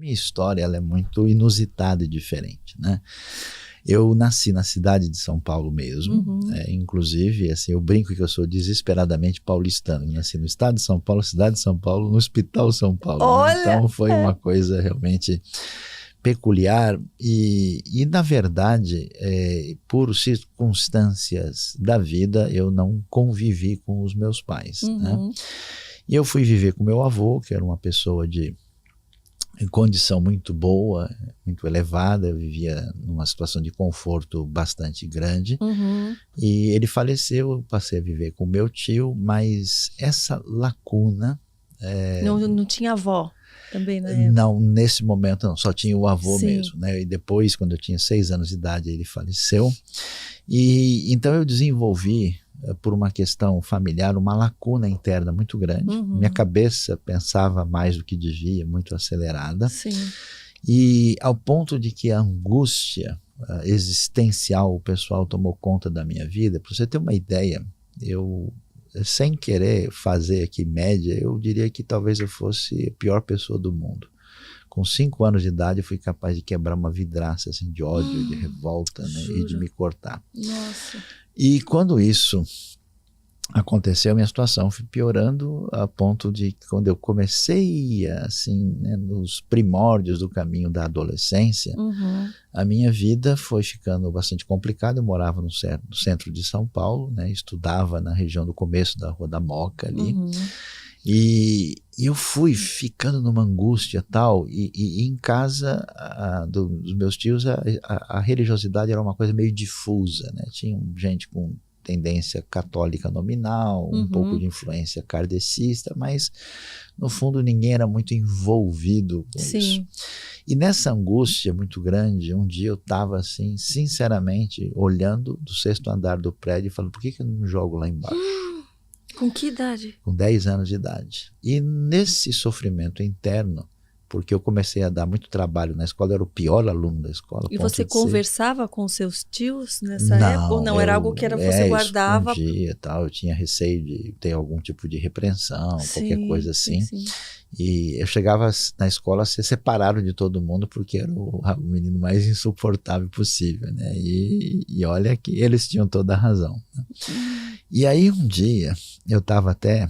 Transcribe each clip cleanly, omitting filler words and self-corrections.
Minha história ela é muito inusitada e diferente, né? Eu nasci na cidade de São Paulo mesmo, inclusive, assim, eu brinco que eu sou desesperadamente paulistano. Eu nasci no estado de São Paulo, cidade de São Paulo, no Hospital São Paulo. Olha! Né? Então foi uma coisa realmente peculiar e na verdade, por circunstâncias da vida, eu não convivi com os meus pais, né? E eu fui viver com meu avô, que era uma pessoa em condição muito boa, muito elevada. Eu vivia numa situação de conforto bastante grande. E ele faleceu, eu passei a viver com meu tio, mas essa lacuna... Não tinha avó também na época? Não, nesse momento não, só tinha o avô Sim. mesmo, né? E depois, quando eu tinha 6 anos de idade, ele faleceu. E então eu desenvolvi, por uma questão familiar, uma lacuna interna muito grande. Minha cabeça pensava mais do que devia, muito acelerada. Sim. E ao ponto de que a angústia existencial, o pessoal tomou conta da minha vida. Para você ter uma ideia, eu, sem querer fazer aqui média, eu diria que talvez eu fosse a pior pessoa do mundo. Com 5 anos de idade, eu fui capaz de quebrar uma vidraça assim, de ódio, de revolta, né, e de me cortar. Nossa. E quando isso aconteceu, minha situação foi piorando a ponto de que quando eu comecei, assim, né, nos primórdios do caminho da adolescência, a minha vida foi ficando bastante complicada. Eu morava no centro de São Paulo, né, estudava na região do começo da Rua da Moca ali. E eu fui ficando numa angústia tal, e em casa dos meus tios a religiosidade era uma coisa meio difusa, né? Tinha gente com tendência católica nominal, um pouco de influência kardecista, mas no fundo ninguém era muito envolvido com isso. E nessa angústia muito grande, um dia eu estava assim, sinceramente, olhando do 6º andar do prédio e falando, por que eu não me jogo lá embaixo? Com que idade? Com 10 anos de idade. E nesse sofrimento interno, porque eu comecei a dar muito trabalho na escola, eu era o pior aluno da escola. E você conversava com seus tios nessa época? Ou não, era algo que você guardava? Escondia, tal. Eu tinha receio de ter algum tipo de repreensão, qualquer coisa assim. Sim. E eu chegava na escola a ser separado de todo mundo, porque era o menino mais insuportável possível, né? E olha que eles tinham toda a razão, né? E aí um dia, eu estava até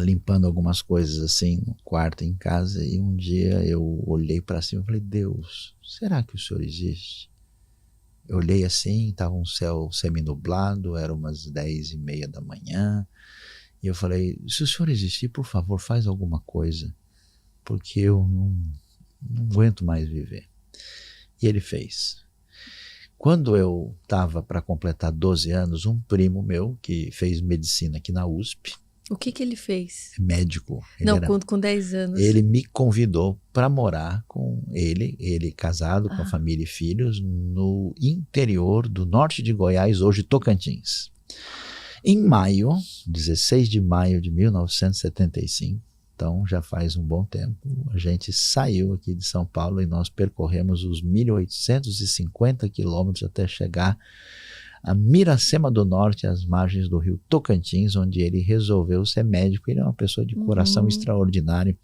limpando algumas coisas assim no quarto, em casa, e um dia eu olhei para cima e falei, Deus, será que o Senhor existe? Eu olhei assim, estava um céu semi-nublado, eram umas 10:30 da manhã, e eu falei, se o Senhor existir, por favor, faz alguma coisa, porque eu não aguento mais viver. E ele fez. Quando eu estava para completar 12 anos, um primo meu, que fez medicina aqui na USP. O que ele fez? Médico. Com 10 anos. Ele me convidou para morar com ele casado, com a família e filhos, no interior do norte de Goiás, hoje Tocantins. Em maio, 16 de maio de 1975, então já faz um bom tempo, a gente saiu aqui de São Paulo e nós percorremos os 1.850 quilômetros até chegar a Miracema do Norte, às margens do rio Tocantins, onde ele resolveu ser médico. Ele é uma pessoa de coração extraordinário.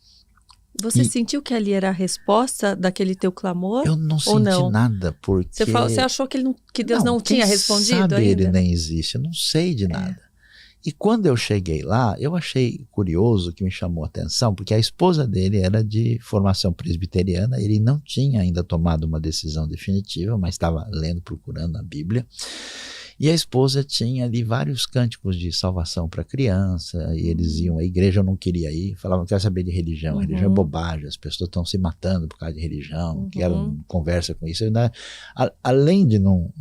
Você sentiu que ali era a resposta daquele teu clamor? Eu não senti nada, porque... Você achou que Deus não tinha respondido sabe ainda? Ele nem existe, eu não sei de nada. E quando eu cheguei lá, eu achei curioso, que me chamou a atenção, porque a esposa dele era de formação presbiteriana, ele não tinha ainda tomado uma decisão definitiva, mas estava lendo, procurando na Bíblia. E a esposa tinha ali vários cânticos de salvação para criança, e eles iam, a igreja eu não queria ir, falavam, não quero saber de religião, religião é bobagem, as pessoas estão se matando por causa de religião, não quero conversa com isso. Além de não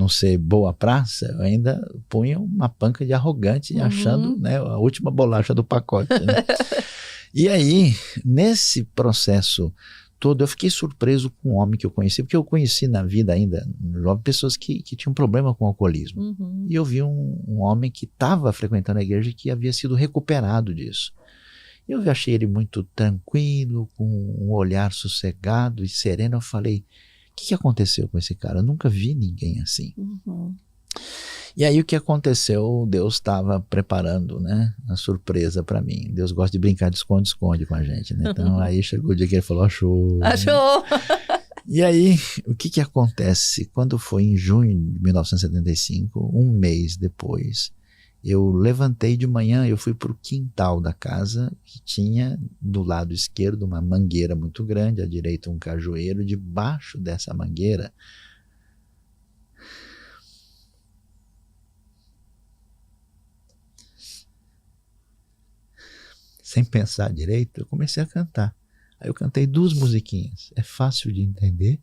ser boa praça, eu ainda punha uma panca de arrogante, achando, né, a última bolacha do pacote. Né? E aí, nesse processo todo, eu fiquei surpreso com um homem que eu conheci, porque eu conheci na vida ainda, jovem, pessoas que tinham problema com o alcoolismo. E eu vi um homem que estava frequentando a igreja e que havia sido recuperado disso. Eu achei ele muito tranquilo, com um olhar sossegado e sereno. Eu falei, o que aconteceu com esse cara? Eu nunca vi ninguém assim. E aí o que aconteceu? Deus estava preparando, né, a surpresa para mim. Deus gosta de brincar de esconde-esconde com a gente, né? Então aí chegou o dia que ele falou, achou. Achou! E aí, o que acontece? Quando foi em junho de 1975, um mês depois, eu levantei de manhã, eu fui para o quintal da casa, que tinha do lado esquerdo uma mangueira muito grande, à direita um cajueiro, debaixo dessa mangueira, sem pensar direito, eu comecei a cantar. Aí eu cantei 2 musiquinhas. É fácil de entender,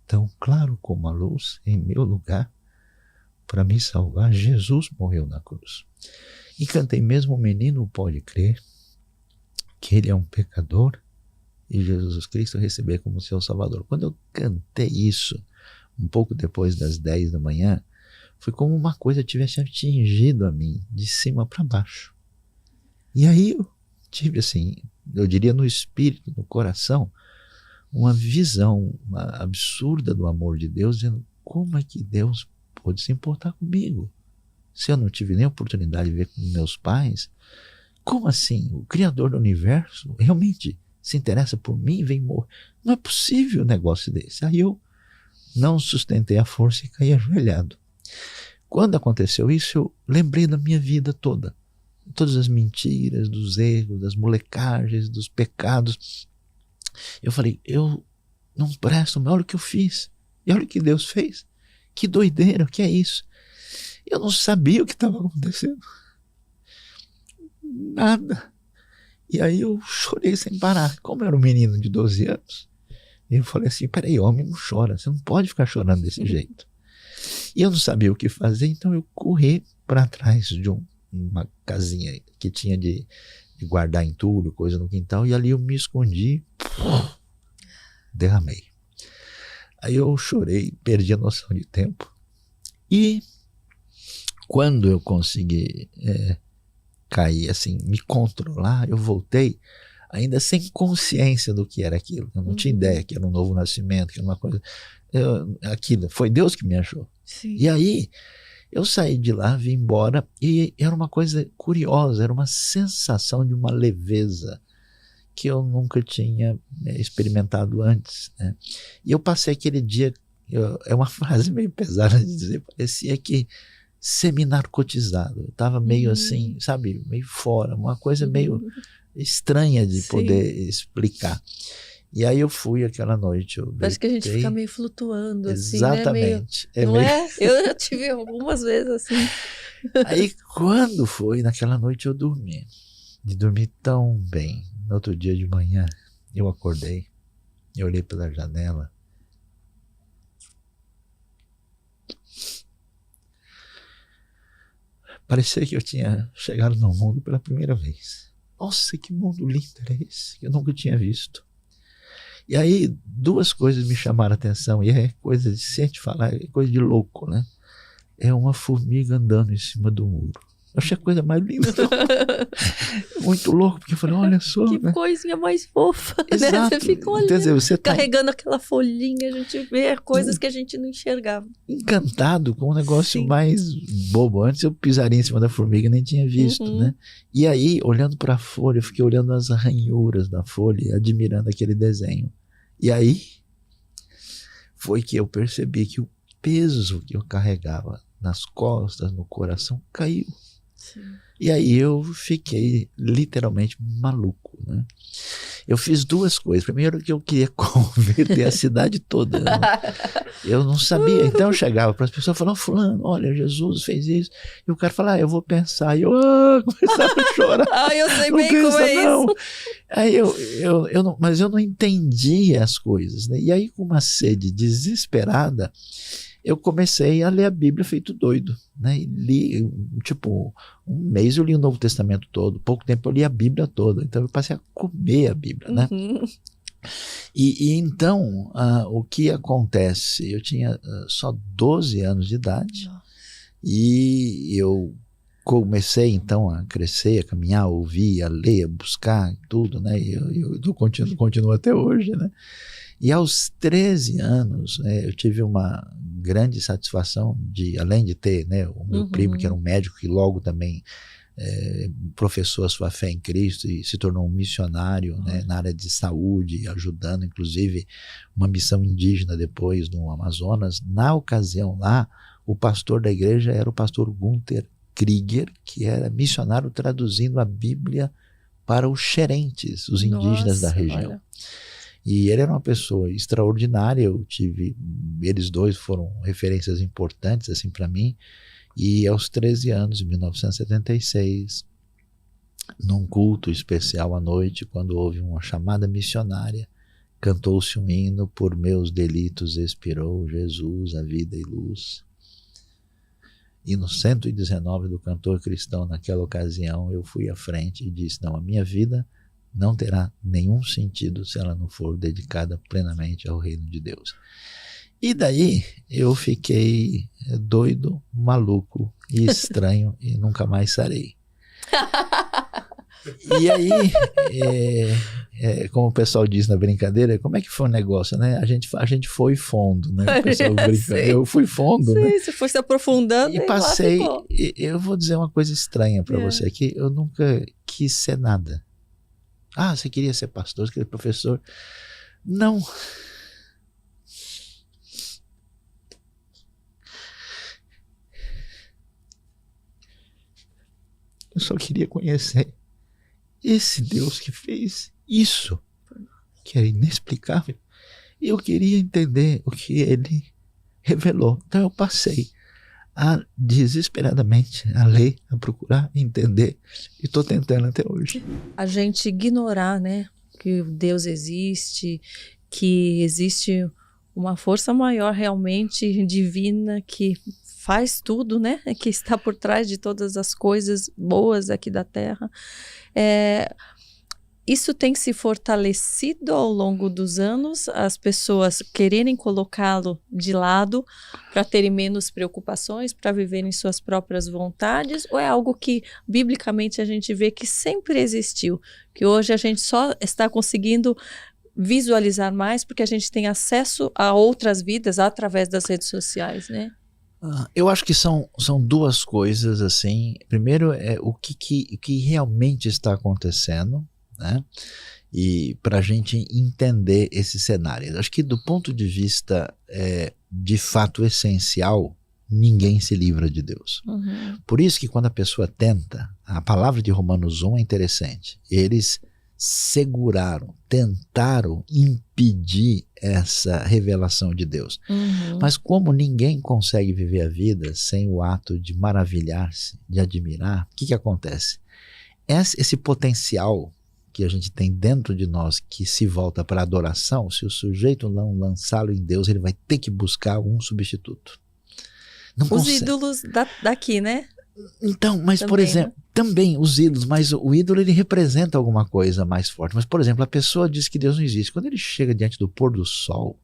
tão claro como a luz, em meu lugar, para me salvar, Jesus morreu na cruz. E cantei, mesmo o menino pode crer que ele é um pecador e Jesus Cristo receber como seu Salvador. Quando eu cantei isso, um pouco depois das 10 da manhã, foi como uma coisa tivesse atingido a mim, de cima para baixo. E aí eu tive assim, eu diria no espírito, no coração, uma visão absurda do amor de Deus, dizendo como é que Deus pôde se importar comigo? Se eu não tive nem oportunidade de ver com meus pais, como assim? O Criador do Universo realmente se interessa por mim e vem morrer? Não é possível um negócio desse. Aí eu não sustentei a força e caí ajoelhado. Quando aconteceu isso, eu lembrei da minha vida toda. Todas as mentiras, dos erros, das molecagens, dos pecados. Eu falei, eu não presto, mas olha o que eu fiz. E olha o que Deus fez. Que doideira, o que é isso? Eu não sabia o que estava acontecendo. Nada. E aí eu chorei sem parar. Como eu era um menino de 12 anos, eu falei assim, peraí, homem não chora, você não pode ficar chorando desse jeito. E eu não sabia o que fazer, então eu corri para trás de uma casinha que tinha de guardar entulho, coisa no quintal, e ali eu me escondi, derramei. Aí eu chorei, perdi a noção de tempo, e quando eu consegui cair, assim, me controlar, eu voltei ainda sem consciência do que era aquilo. Eu não tinha ideia que era um novo nascimento, que era uma coisa. Aquilo, foi Deus que me achou. Sim. E aí eu saí de lá, vim embora, e era uma coisa curiosa, era uma sensação de uma leveza que eu nunca tinha experimentado antes, né? E eu passei aquele dia, é uma frase meio pesada de dizer, parecia que semi-narcotizado. Eu estava meio assim, sabe, meio fora, uma coisa meio estranha de poder explicar. E aí eu fui aquela noite. Parece que a gente fica meio flutuando, assim, exatamente. Né? Não é? Eu tive algumas vezes assim. Aí quando foi, naquela noite eu dormi. E dormi tão bem. No outro dia de manhã eu acordei, eu olhei pela janela. Parecia que eu tinha chegado no mundo pela primeira vez. Nossa, que mundo lindo era esse, que eu nunca tinha visto. E aí, 2 coisas me chamaram a atenção, e é coisa de, se a gente falar, é coisa de louco, né? É uma formiga andando em cima do muro. Eu achei a coisa mais linda. Muito louco, porque eu falei, olha só. Que né? coisinha mais fofa, Exato. Né? Você fica olhando, dizer, você carregando aquela folhinha, a gente vê coisas que a gente não enxergava. Encantado com um negócio mais bobo. Antes eu pisaria em cima da formiga e nem tinha visto, né? E aí, olhando para a folha, eu fiquei olhando as ranhuras da folha, admirando aquele desenho. E aí, foi que eu percebi que o peso que eu carregava nas costas, no coração, caiu. Sim. E aí eu fiquei literalmente maluco, né? Eu fiz 2 coisas. Primeiro que eu queria converter a cidade toda. Eu não sabia. Então eu chegava para as pessoas e falava, fulano, olha, Jesus fez isso. E o cara falava, eu vou pensar. E eu começava a chorar. Eu sei bem como é isso. Aí mas eu não entendia as coisas, né? E aí com uma sede desesperada, eu comecei a ler a Bíblia feito doido, né? E li, tipo, um mês eu li o Novo Testamento todo, pouco tempo eu li a Bíblia toda, então eu passei a comer a Bíblia, né? E então, o que acontece? Eu tinha só 12 anos de idade. Nossa. E eu comecei então a crescer, a caminhar, a ouvir, a ler, a buscar tudo, né? E eu continuo até hoje, né? E aos 13 anos, eu tive uma grande satisfação de, além de ter, né, o meu primo, que era um médico, que logo também professou a sua fé em Cristo e se tornou um missionário, né, na área de saúde, ajudando inclusive uma missão indígena depois no Amazonas. Na ocasião lá, o pastor da igreja era o pastor Gunther Krieger, que era missionário traduzindo a Bíblia para os xerentes, os indígenas da região. Olha. E ele era uma pessoa extraordinária. Eles dois foram referências importantes assim para mim. E aos 13 anos, em 1976, num culto especial à noite, quando houve uma chamada missionária, cantou-se um hino: por meus delitos expirou Jesus, a vida e luz. E no 119 do cantor cristão, naquela ocasião, eu fui à frente e disse: não, a minha vida não terá nenhum sentido se ela não for dedicada plenamente ao reino de Deus. E daí eu fiquei doido, maluco e estranho e nunca mais sarei. E aí, como o pessoal diz na brincadeira, como é que foi o negócio, né? A gente foi fundo, né? O pessoal brinca. Eu fui fundo, né? Você foi se aprofundando e passei. Eu vou dizer uma coisa estranha para você, que eu nunca quis ser nada. Ah, você queria ser pastor, você queria ser professor? Não. Eu só queria conhecer esse Deus que fez isso, que era inexplicável. Eu queria entender o que ele revelou. Então eu passei desesperadamente a ler, a procurar entender, e estou tentando até hoje. A gente ignorar, né, que Deus existe, que existe uma força maior realmente divina que faz tudo, né? Que está por trás de todas as coisas boas aqui da Terra. Isso tem se fortalecido ao longo dos anos, as pessoas quererem colocá-lo de lado para terem menos preocupações, para viverem suas próprias vontades, ou é algo que biblicamente a gente vê que sempre existiu, que hoje a gente só está conseguindo visualizar mais porque a gente tem acesso a outras vidas através das redes sociais, né? Eu acho que são duas coisas, assim. Primeiro é o que realmente está acontecendo, né? E para a gente entender esse cenário. Acho que do ponto de vista de fato essencial, ninguém se livra de Deus. Por isso que quando a pessoa tenta, a palavra de Romanos 1 é interessante. Eles tentaram impedir essa revelação de Deus. Mas como ninguém consegue viver a vida sem o ato de maravilhar-se, de admirar, o que acontece? Esse potencial que a gente tem dentro de nós, que se volta para a adoração, se o sujeito não lançá-lo em Deus, ele vai ter que buscar um substituto. Não consegue. Ídolos daqui, né? Então, mas também, por exemplo, né? Também os ídolos, mas o ídolo ele representa alguma coisa mais forte. Mas, por exemplo, a pessoa diz que Deus não existe. Quando ele chega diante do pôr do sol,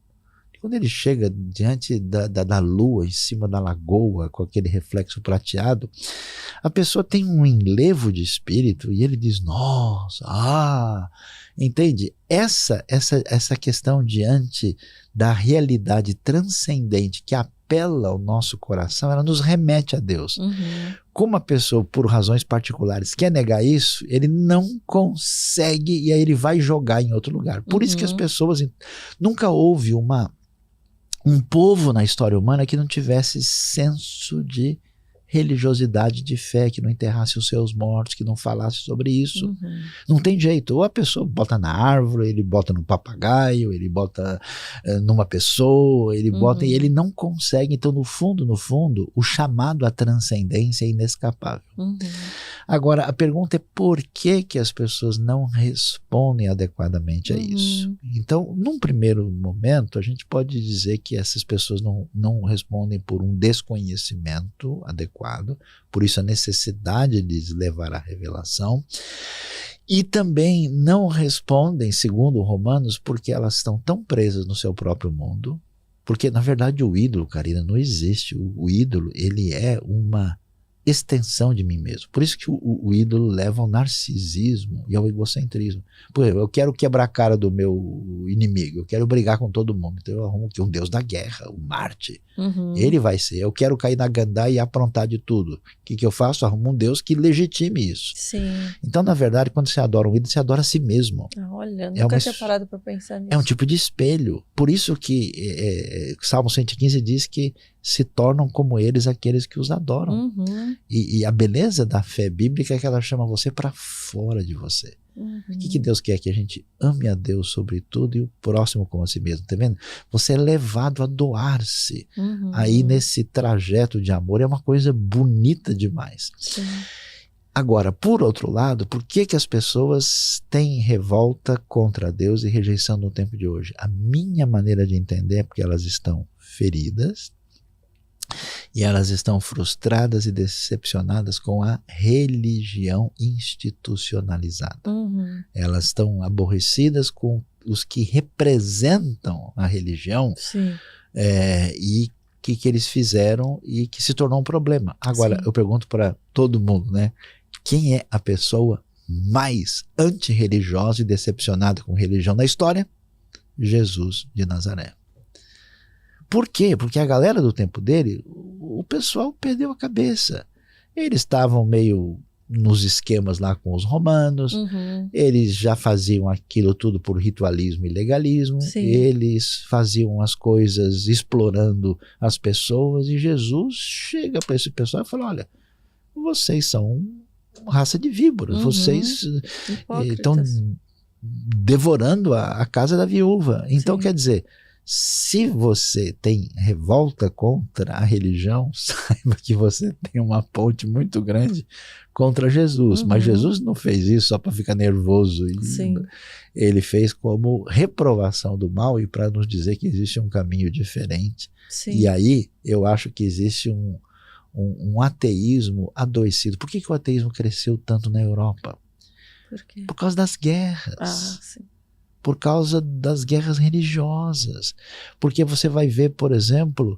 quando ele chega diante da lua, em cima da lagoa, com aquele reflexo prateado, a pessoa tem um enlevo de espírito e ele diz: nossa, entende? Essa questão diante da realidade transcendente que apela ao nosso coração, ela nos remete a Deus. Como a pessoa, por razões particulares, quer negar isso, ele não consegue e aí ele vai jogar em outro lugar. Por isso que as pessoas... Nunca houve um povo na história humana que não tivesse senso de religiosidade, de fé, que não enterrasse os seus mortos, que não falasse sobre isso. Não tem jeito. Ou a pessoa bota na árvore, ele bota no papagaio, ele bota numa pessoa, ele bota e ele não consegue. Então, no fundo, o chamado à transcendência é inescapável. Agora, a pergunta é por que as pessoas não respondem adequadamente a isso? Então, num primeiro momento, a gente pode dizer que essas pessoas não respondem por um desconhecimento adequado, por isso a necessidade de levar à revelação, e também não respondem, segundo Romanos, porque elas estão tão presas no seu próprio mundo, porque na verdade o ídolo, Karina, não existe. O ídolo, ele é uma extensão de mim mesmo. Por isso que o ídolo leva ao narcisismo e ao egocentrismo. Por exemplo, eu quero quebrar a cara do meu inimigo, eu quero brigar com todo mundo, então eu arrumo um deus da guerra, o Marte. Ele vai ser. Eu quero cair na gandá e aprontar de tudo. O que eu faço? Arrumo um deus que legitime isso. Sim. Então, na verdade, quando você adora um ídolo, você adora a si mesmo. Olha, nunca tinha parado para pensar nisso. É um tipo de espelho. Por isso que Salmo 115 diz que se tornam como eles aqueles que os adoram. E a beleza da fé bíblica é que ela chama você para fora de você. O que Deus quer? Que a gente ame a Deus sobre tudo e o próximo como a si mesmo. Tá vendo? Você é levado a doar-se. Aí nesse trajeto de amor é uma coisa bonita demais. Sim. Agora, por outro lado, por que as pessoas têm revolta contra Deus e rejeição no tempo de hoje? A minha maneira de entender é porque elas estão feridas e elas estão frustradas e decepcionadas com a religião institucionalizada. Elas estão aborrecidas com os que representam a religião e que eles fizeram e que se tornou um problema. Agora, eu pergunto para todo mundo, né? Quem é a pessoa mais antirreligiosa e decepcionada com religião na história? Jesus de Nazaré. Por quê? Porque a galera do tempo dele, o pessoal perdeu a cabeça. Eles estavam meio nos esquemas lá com os romanos, eles já faziam aquilo tudo por ritualismo e legalismo, eles faziam as coisas explorando as pessoas, e Jesus chega para esse pessoal e fala: olha, vocês são raça de víboras, vocês estão devorando a casa da viúva. Então, quer dizer, se você tem revolta contra a religião, saiba que você tem uma ponte muito grande contra Jesus. Mas Jesus não fez isso só para ficar nervoso. Ele fez como reprovação do mal e para nos dizer que existe um caminho diferente. E aí eu acho que existe um ateísmo adoecido. Por que o ateísmo cresceu tanto na Europa? Por quê? Por causa das guerras. Por causa das guerras religiosas. Porque você vai ver, por exemplo,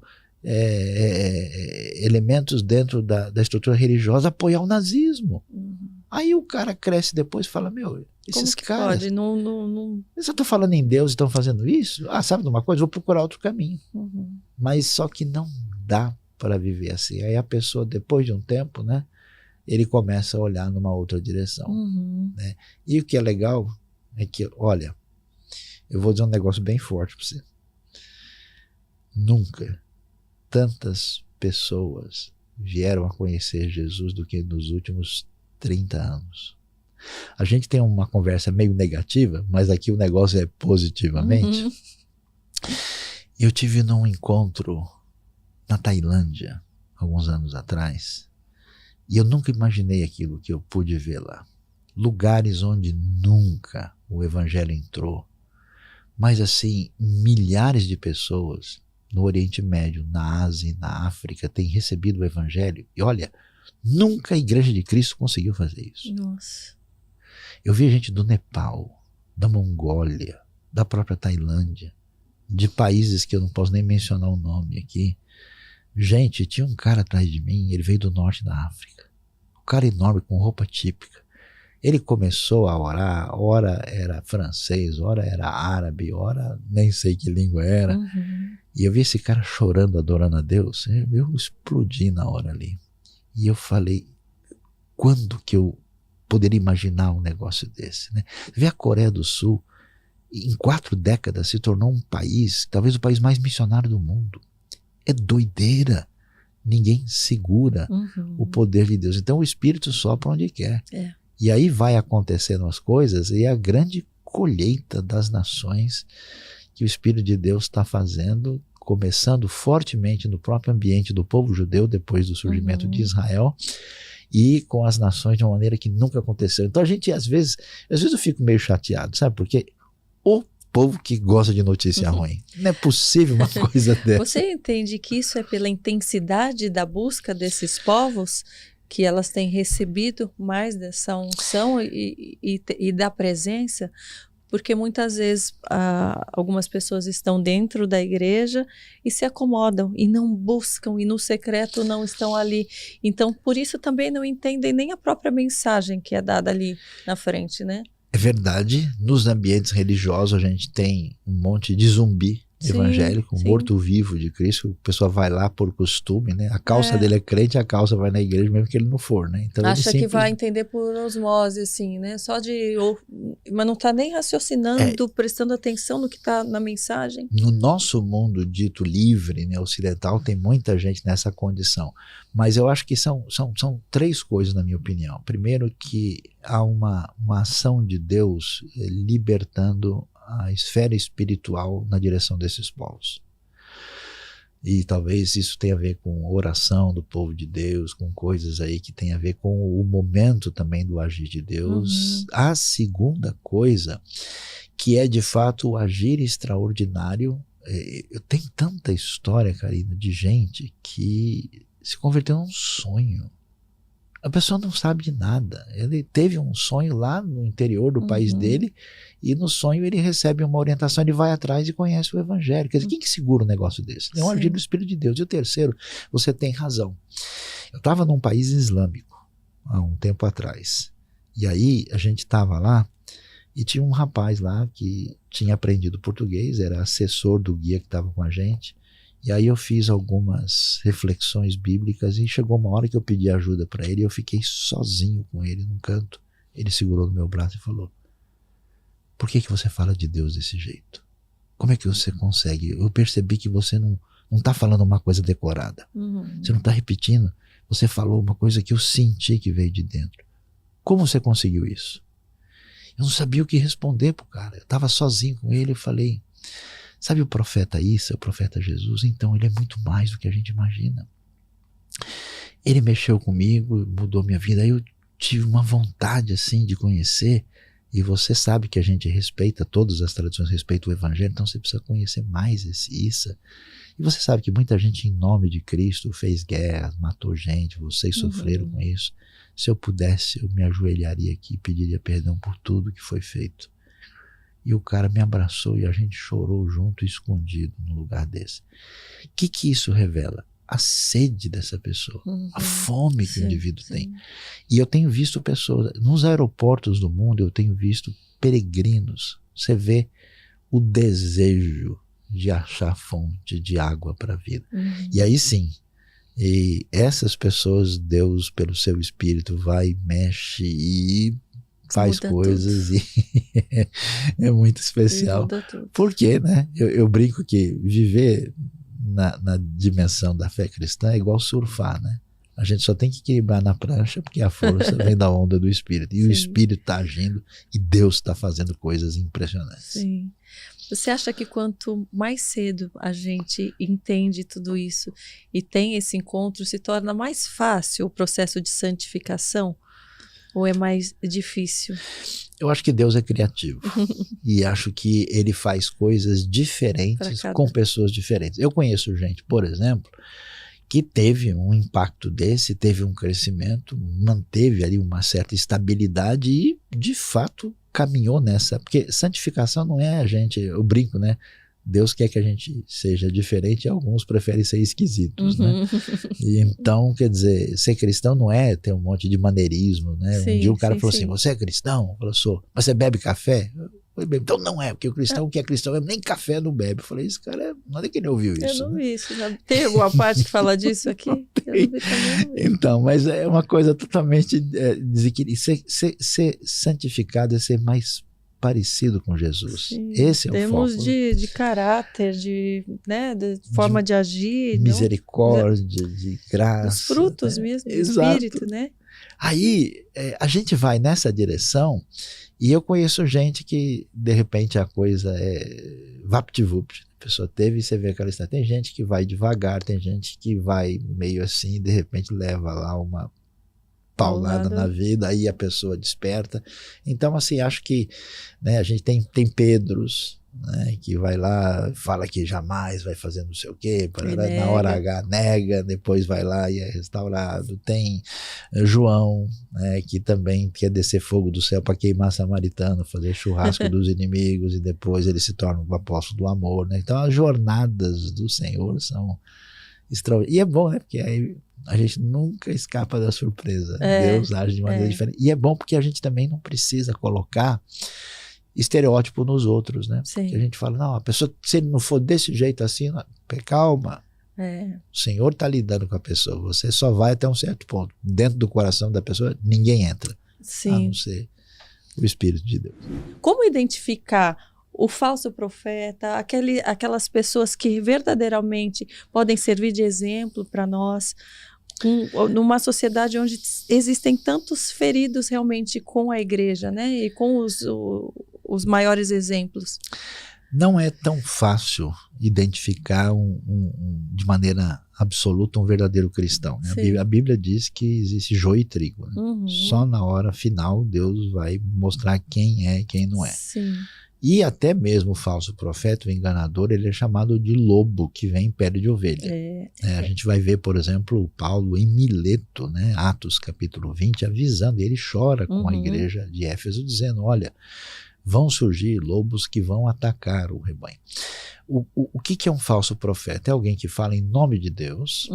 elementos dentro da estrutura religiosa apoiar o nazismo. Aí o cara cresce depois e fala: meu, esses caras... Pode? Não... Eles estão falando em Deus e estão fazendo isso? Ah, sabe de uma coisa? Vou procurar outro caminho. Mas só que não dá para viver assim. Aí a pessoa, depois de um tempo, né, ele começa a olhar numa outra direção. Né? E o que é legal é que, olha, eu vou dizer um negócio bem forte para você. Nunca tantas pessoas vieram a conhecer Jesus do que nos últimos 30 anos. A gente tem uma conversa meio negativa, mas aqui o negócio é positivamente. Eu tive num encontro na Tailândia, alguns anos atrás, e eu nunca imaginei aquilo que eu pude ver lá. Lugares onde nunca o evangelho entrou. Mas assim, milhares de pessoas no Oriente Médio, na Ásia e na África têm recebido o evangelho. E olha, nunca a Igreja de Cristo conseguiu fazer isso. Nossa. Eu vi gente do Nepal, da Mongólia, da própria Tailândia, de países que eu não posso nem mencionar o nome aqui. Gente, tinha um cara atrás de mim, ele veio do norte da África. Um cara enorme, com roupa típica. Ele começou a orar, ora era francês, ora era árabe, ora nem sei que língua era. E eu vi esse cara chorando, adorando a Deus. Eu explodi na hora ali. E eu falei, quando que eu poderia imaginar um negócio desse? Né? Vê a Coreia do Sul, em 4 décadas se tornou um país, talvez o país mais missionário do mundo. É doideira. Ninguém segura o poder de Deus. Então o Espírito sopra onde quer. E aí vai acontecendo as coisas, e a grande colheita das nações que o Espírito de Deus está fazendo, começando fortemente no próprio ambiente do povo judeu, depois do surgimento de Israel, e com as nações de uma maneira que nunca aconteceu. Então a gente, às vezes eu fico meio chateado, sabe? Porque o povo que gosta de notícia ruim. Não é possível uma coisa dessa. Você entende que isso é pela intensidade da busca desses povos, que elas têm recebido mais dessa unção e da presença? Porque muitas vezes algumas pessoas estão dentro da igreja e se acomodam e não buscam e no secreto não estão ali. Então, por isso também não entendem nem a própria mensagem que é dada ali na frente, né? É verdade, nos ambientes religiosos a gente tem um monte de zumbi evangélico, morto-vivo de Cristo. O pessoal vai lá por costume, né? A calça dele é crente, a calça vai na igreja mesmo que ele não for, né? Então acha que vai entender por osmose, assim, né? Mas não está nem raciocinando, prestando atenção no que está na mensagem. No nosso mundo dito livre, né, ocidental, tem muita gente nessa condição. Mas eu acho que são 3 coisas, na minha opinião. Primeiro, que há uma ação de Deus libertando a esfera espiritual na direção desses povos. E talvez isso tenha a ver com a oração do povo de Deus, com coisas aí que tem a ver com o momento também do agir de Deus. A segunda coisa, que é de fato o agir extraordinário. Eu tenho tanta história, Karina, de gente que se converteu num sonho. A pessoa não sabe de nada. Ele teve um sonho lá no interior do país dele, e no sonho ele recebe uma orientação, ele vai atrás e conhece o evangelho. Quer dizer, quem que segura um negócio desse? É um agir do Espírito de Deus. E o terceiro, você tem razão. Eu estava num país islâmico há um tempo atrás. E aí a gente estava lá e tinha um rapaz lá que tinha aprendido português, era assessor do guia que estava com a gente. E aí eu fiz algumas reflexões bíblicas e chegou uma hora que eu pedi ajuda para ele e eu fiquei sozinho com ele num canto. Ele segurou no meu braço e falou: por que você fala de Deus desse jeito? Como é que você consegue? Eu percebi que você não está falando uma coisa decorada. Você não está repetindo. Você falou uma coisa que eu senti que veio de dentro. Como você conseguiu isso? Eu não sabia o que responder pro cara. Eu estava sozinho com ele e falei: sabe o profeta Isa, o profeta Jesus? Então ele é muito mais do que a gente imagina. Ele mexeu comigo, mudou minha vida. Aí eu tive uma vontade assim de conhecer. E você sabe que a gente respeita todas as tradições, respeita o evangelho, então você precisa conhecer mais esse Isa. E você sabe que muita gente em nome de Cristo fez guerra, matou gente, vocês sofreram com isso. Se eu pudesse, eu me ajoelharia aqui e pediria perdão por tudo que foi feito. E o cara me abraçou e a gente chorou junto, escondido, num lugar desse. O que isso revela? A sede dessa pessoa, a fome que o indivíduo tem. E eu tenho visto pessoas, nos aeroportos do mundo, eu tenho visto peregrinos. Você vê o desejo de achar fonte de água para a vida. E aí sim, e essas pessoas, Deus, pelo seu Espírito, vai, mexe e faz muda coisas tudo. E é muito especial. Por quê, né? Eu brinco que viver na dimensão da fé cristã é igual surfar, né? A gente só tem que equilibrar na prancha porque a força vem da onda do Espírito. E o Espírito está agindo e Deus está fazendo coisas impressionantes. Sim. Você acha que quanto mais cedo a gente entende tudo isso e tem esse encontro, se torna mais fácil o processo de santificação? Ou é mais difícil? Eu acho que Deus é criativo. E acho que ele faz coisas diferentes com pessoas diferentes. Eu conheço gente, por exemplo, que teve um impacto desse, teve um crescimento, manteve ali uma certa estabilidade e, de fato, caminhou nessa. Porque santificação não é a gente, eu brinco, né? Deus quer que a gente seja diferente e alguns preferem ser esquisitos, né? E então, quer dizer, ser cristão não é ter um monte de maneirismo, né? Um dia o cara falou assim: você é cristão? Eu falei: sou. Mas você bebe café? Eu falei: então não é, porque o cristão que é cristão nem café não bebe. Eu falei: esse cara, não é que ele ouviu isso. Eu não vi isso. Tem alguma parte que fala disso aqui? Eu não vi também, não vi. Então, mas é uma coisa totalmente desequilibrada. Ser santificado é ser mais parecido com Jesus. Sim, esse é o foco. Temos de caráter, de forma de agir. Misericórdia, de graça. Os frutos mesmo, do Espírito, né? Aí a gente vai nessa direção e eu conheço gente que, de repente, a coisa é vapt-vupt. A pessoa teve e você vê aquela história. Tem gente que vai devagar, tem gente que vai meio assim e de repente leva lá paulada na vida, aí a pessoa desperta. Então, assim, acho que, né, a gente tem Pedros, né, que vai lá, fala que jamais vai fazer não sei o quê, na hora H nega, depois vai lá e é restaurado. Tem João, né, que também quer descer fogo do céu para queimar samaritano, fazer churrasco dos inimigos, e depois ele se torna um apóstolo do amor, né? Então as jornadas do Senhor são extraordinárias. E é bom, né, porque aí a gente nunca escapa da surpresa. Deus age de maneira diferente. E é bom porque a gente também não precisa colocar estereótipo nos outros, né? Sim. Que a gente fala, não, a pessoa, se ele não for desse jeito assim, não, calma. O Senhor está lidando com a pessoa. Você só vai até um certo ponto. Dentro do coração da pessoa, ninguém entra. Sim. A não ser o Espírito de Deus. Como identificar o falso profeta, aquelas pessoas que verdadeiramente podem servir de exemplo para nós, numa sociedade onde existem tantos feridos realmente com a igreja, né? E com os maiores exemplos? Não é tão fácil identificar de maneira absoluta um verdadeiro cristão, né? A Bíblia diz que existe joio e trigo, né? Só na hora final Deus vai mostrar quem é e quem não é. Sim. E até mesmo o falso profeta, o enganador, ele é chamado de lobo que vem em pele de ovelha. A gente vai ver, por exemplo, o Paulo em Mileto, né? Atos capítulo 20, avisando, ele chora com a igreja de Éfeso, dizendo, olha, vão surgir lobos que vão atacar o rebanho. O que é um falso profeta? É alguém que fala em nome de Deus,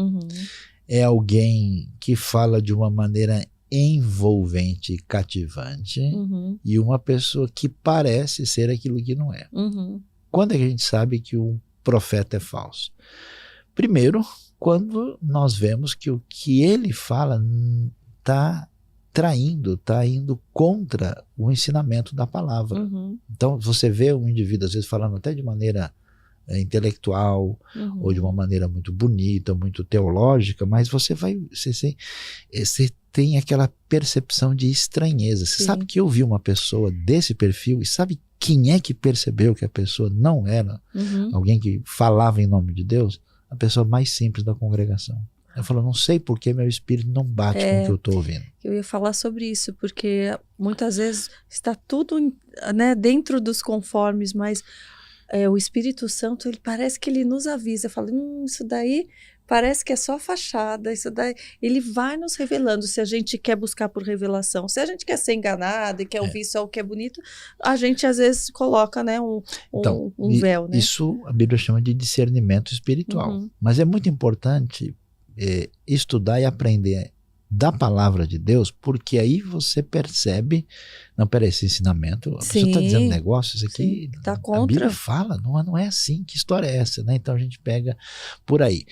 é alguém que fala de uma maneira envolvente e cativante, e uma pessoa que parece ser aquilo que não é. Quando é que a gente sabe que um profeta é falso? Primeiro, quando nós vemos que o que ele fala está traindo, está indo contra o ensinamento da palavra. Então você vê um indivíduo às vezes falando até de maneira intelectual, ou de uma maneira muito bonita, muito teológica, mas você tem aquela percepção de estranheza. Você sabe que eu vi uma pessoa desse perfil, e sabe quem é que percebeu que a pessoa não era alguém que falava em nome de Deus? A pessoa mais simples da congregação. Eu falo, não sei por que meu espírito não bate com o que eu estou ouvindo. Eu ia falar sobre isso, porque muitas vezes está tudo, né, dentro dos conformes, mas o Espírito Santo, ele parece que ele nos avisa, fala, isso daí parece que é só fachada, isso daí, ele vai nos revelando, se a gente quer buscar por revelação, se a gente quer ser enganado e quer ouvir só o que é bonito, a gente às vezes coloca, né, um véu, né? Isso a Bíblia chama de discernimento espiritual, mas é muito importante estudar e aprender da palavra de Deus, porque aí você percebe, não, peraí, esse ensinamento, a pessoa está dizendo negócio, isso aqui, tá contra. A Bíblia fala, não é assim, que história é essa, né? Então a gente pega por aí.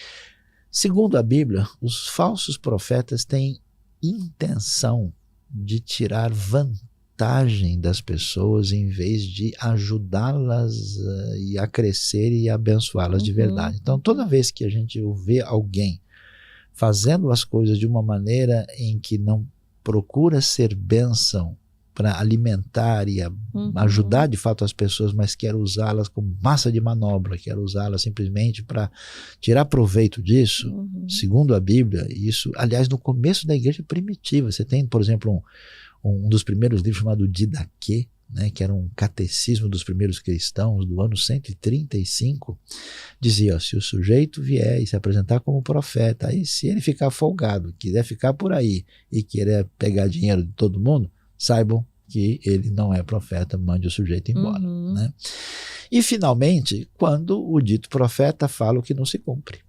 Segundo a Bíblia, os falsos profetas têm intenção de tirar vantagem das pessoas em vez de ajudá-las a crescer e abençoá-las de verdade. Então toda vez que a gente vê alguém fazendo as coisas de uma maneira em que não procura ser bênção para alimentar e ajudar de fato as pessoas, mas quer usá-las como massa de manobra, quer usá-las simplesmente para tirar proveito disso, segundo a Bíblia, isso, aliás, no começo da igreja primitiva, você tem, por exemplo, um dos primeiros livros chamado Didaquê, né, que era um catecismo dos primeiros cristãos do ano 135, dizia, se o sujeito vier e se apresentar como profeta, aí se ele ficar folgado, quiser ficar por aí e querer pegar dinheiro de todo mundo, saibam que ele não é profeta, mande o sujeito embora. Né? E finalmente, quando o dito profeta fala o que não se cumpre.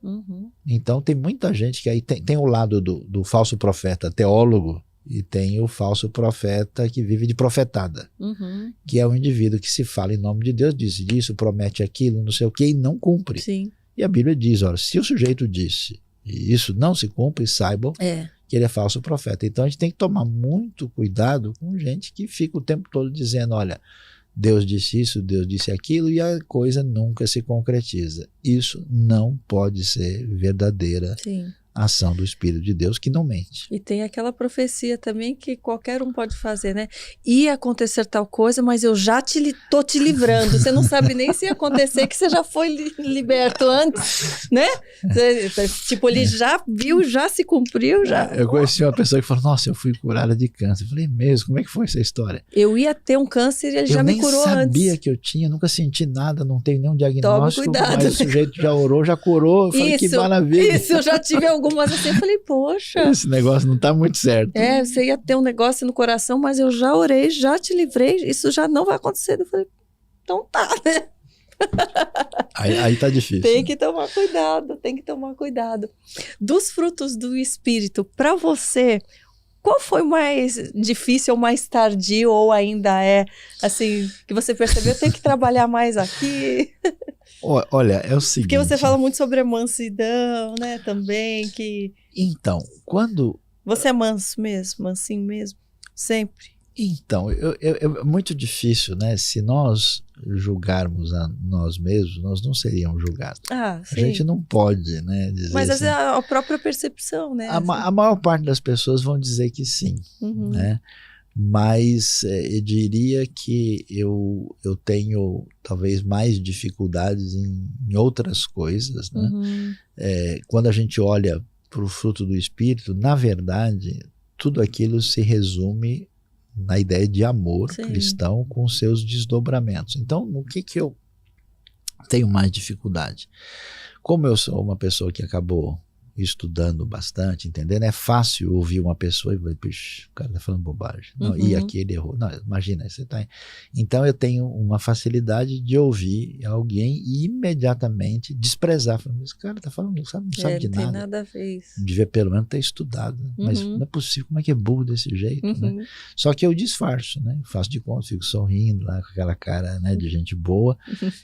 Então tem muita gente que aí tem o lado do falso profeta teólogo, e tem o falso profeta que vive de profetada, que é o indivíduo que se fala em nome de Deus, diz isso, promete aquilo, não sei o que, e não cumpre. E a Bíblia diz, olha, se o sujeito disse e isso não se cumpre, saibam que ele é falso profeta. Então a gente tem que tomar muito cuidado com gente que fica o tempo todo dizendo, olha, Deus disse isso, Deus disse aquilo, e a coisa nunca se concretiza. Isso não pode ser verdadeira ação do Espírito de Deus que não mente. E tem aquela profecia também que qualquer um pode fazer, né? Ia acontecer tal coisa, mas eu já tô te livrando. Você não sabe nem se ia acontecer, que você já foi liberto antes, né? Tipo, ele já viu, já se cumpriu, já. Eu conheci uma pessoa que falou, nossa, eu fui curada de câncer. Eu falei, mesmo? Como é que foi essa história? Eu ia ter um câncer e ele já me curou antes. Eu nem sabia que eu tinha, nunca senti nada, não tenho nenhum diagnóstico. Tome cuidado, mas o sujeito já orou, já curou. Eu falei, que maravilha. Isso, eu já tive algumas assim, eu falei, poxa. Esse negócio não tá muito certo. Você ia ter um negócio no coração, mas eu já orei, já te livrei, isso já não vai acontecer. Eu falei, então tá, né? Aí tá difícil. Tem que tomar cuidado, tem que tomar cuidado. Dos frutos do Espírito, para você, qual foi mais difícil ou mais tardio, ou ainda é, assim, que você percebeu, tem que trabalhar mais aqui? Olha, é o seguinte... Porque você fala muito sobre a mansidão, né, também, que... Então, quando... Você é manso mesmo, mansinho mesmo, sempre? Então, é muito difícil, né? Se nós julgarmos a nós mesmos, nós não seríamos julgados. Sim. A gente não pode, né, dizer mas assim, é a própria percepção, né? A maior parte das pessoas vão dizer que sim, né? Mas eu diria que eu tenho talvez mais dificuldades em outras coisas, né? Quando a gente olha para o fruto do Espírito, na verdade, tudo aquilo se resume na ideia de amor cristão com seus desdobramentos. Então, no que eu tenho mais dificuldade? Como eu sou uma pessoa que acabou estudando bastante, entendendo? É fácil ouvir uma pessoa e dizer, puxa, o cara tá falando bobagem. Não, e aqui ele errou. Não, imagina, você tá... Então eu tenho uma facilidade de ouvir alguém e imediatamente desprezar. Falando, esse cara tá falando, não sabe de nada. Não tem nada a ver isso. Devia pelo menos ter estudado, né? Mas não é possível, como é que é burro desse jeito, né? Só que eu disfarço, né? Faço de conta, fico sorrindo lá com aquela cara, né, de gente boa.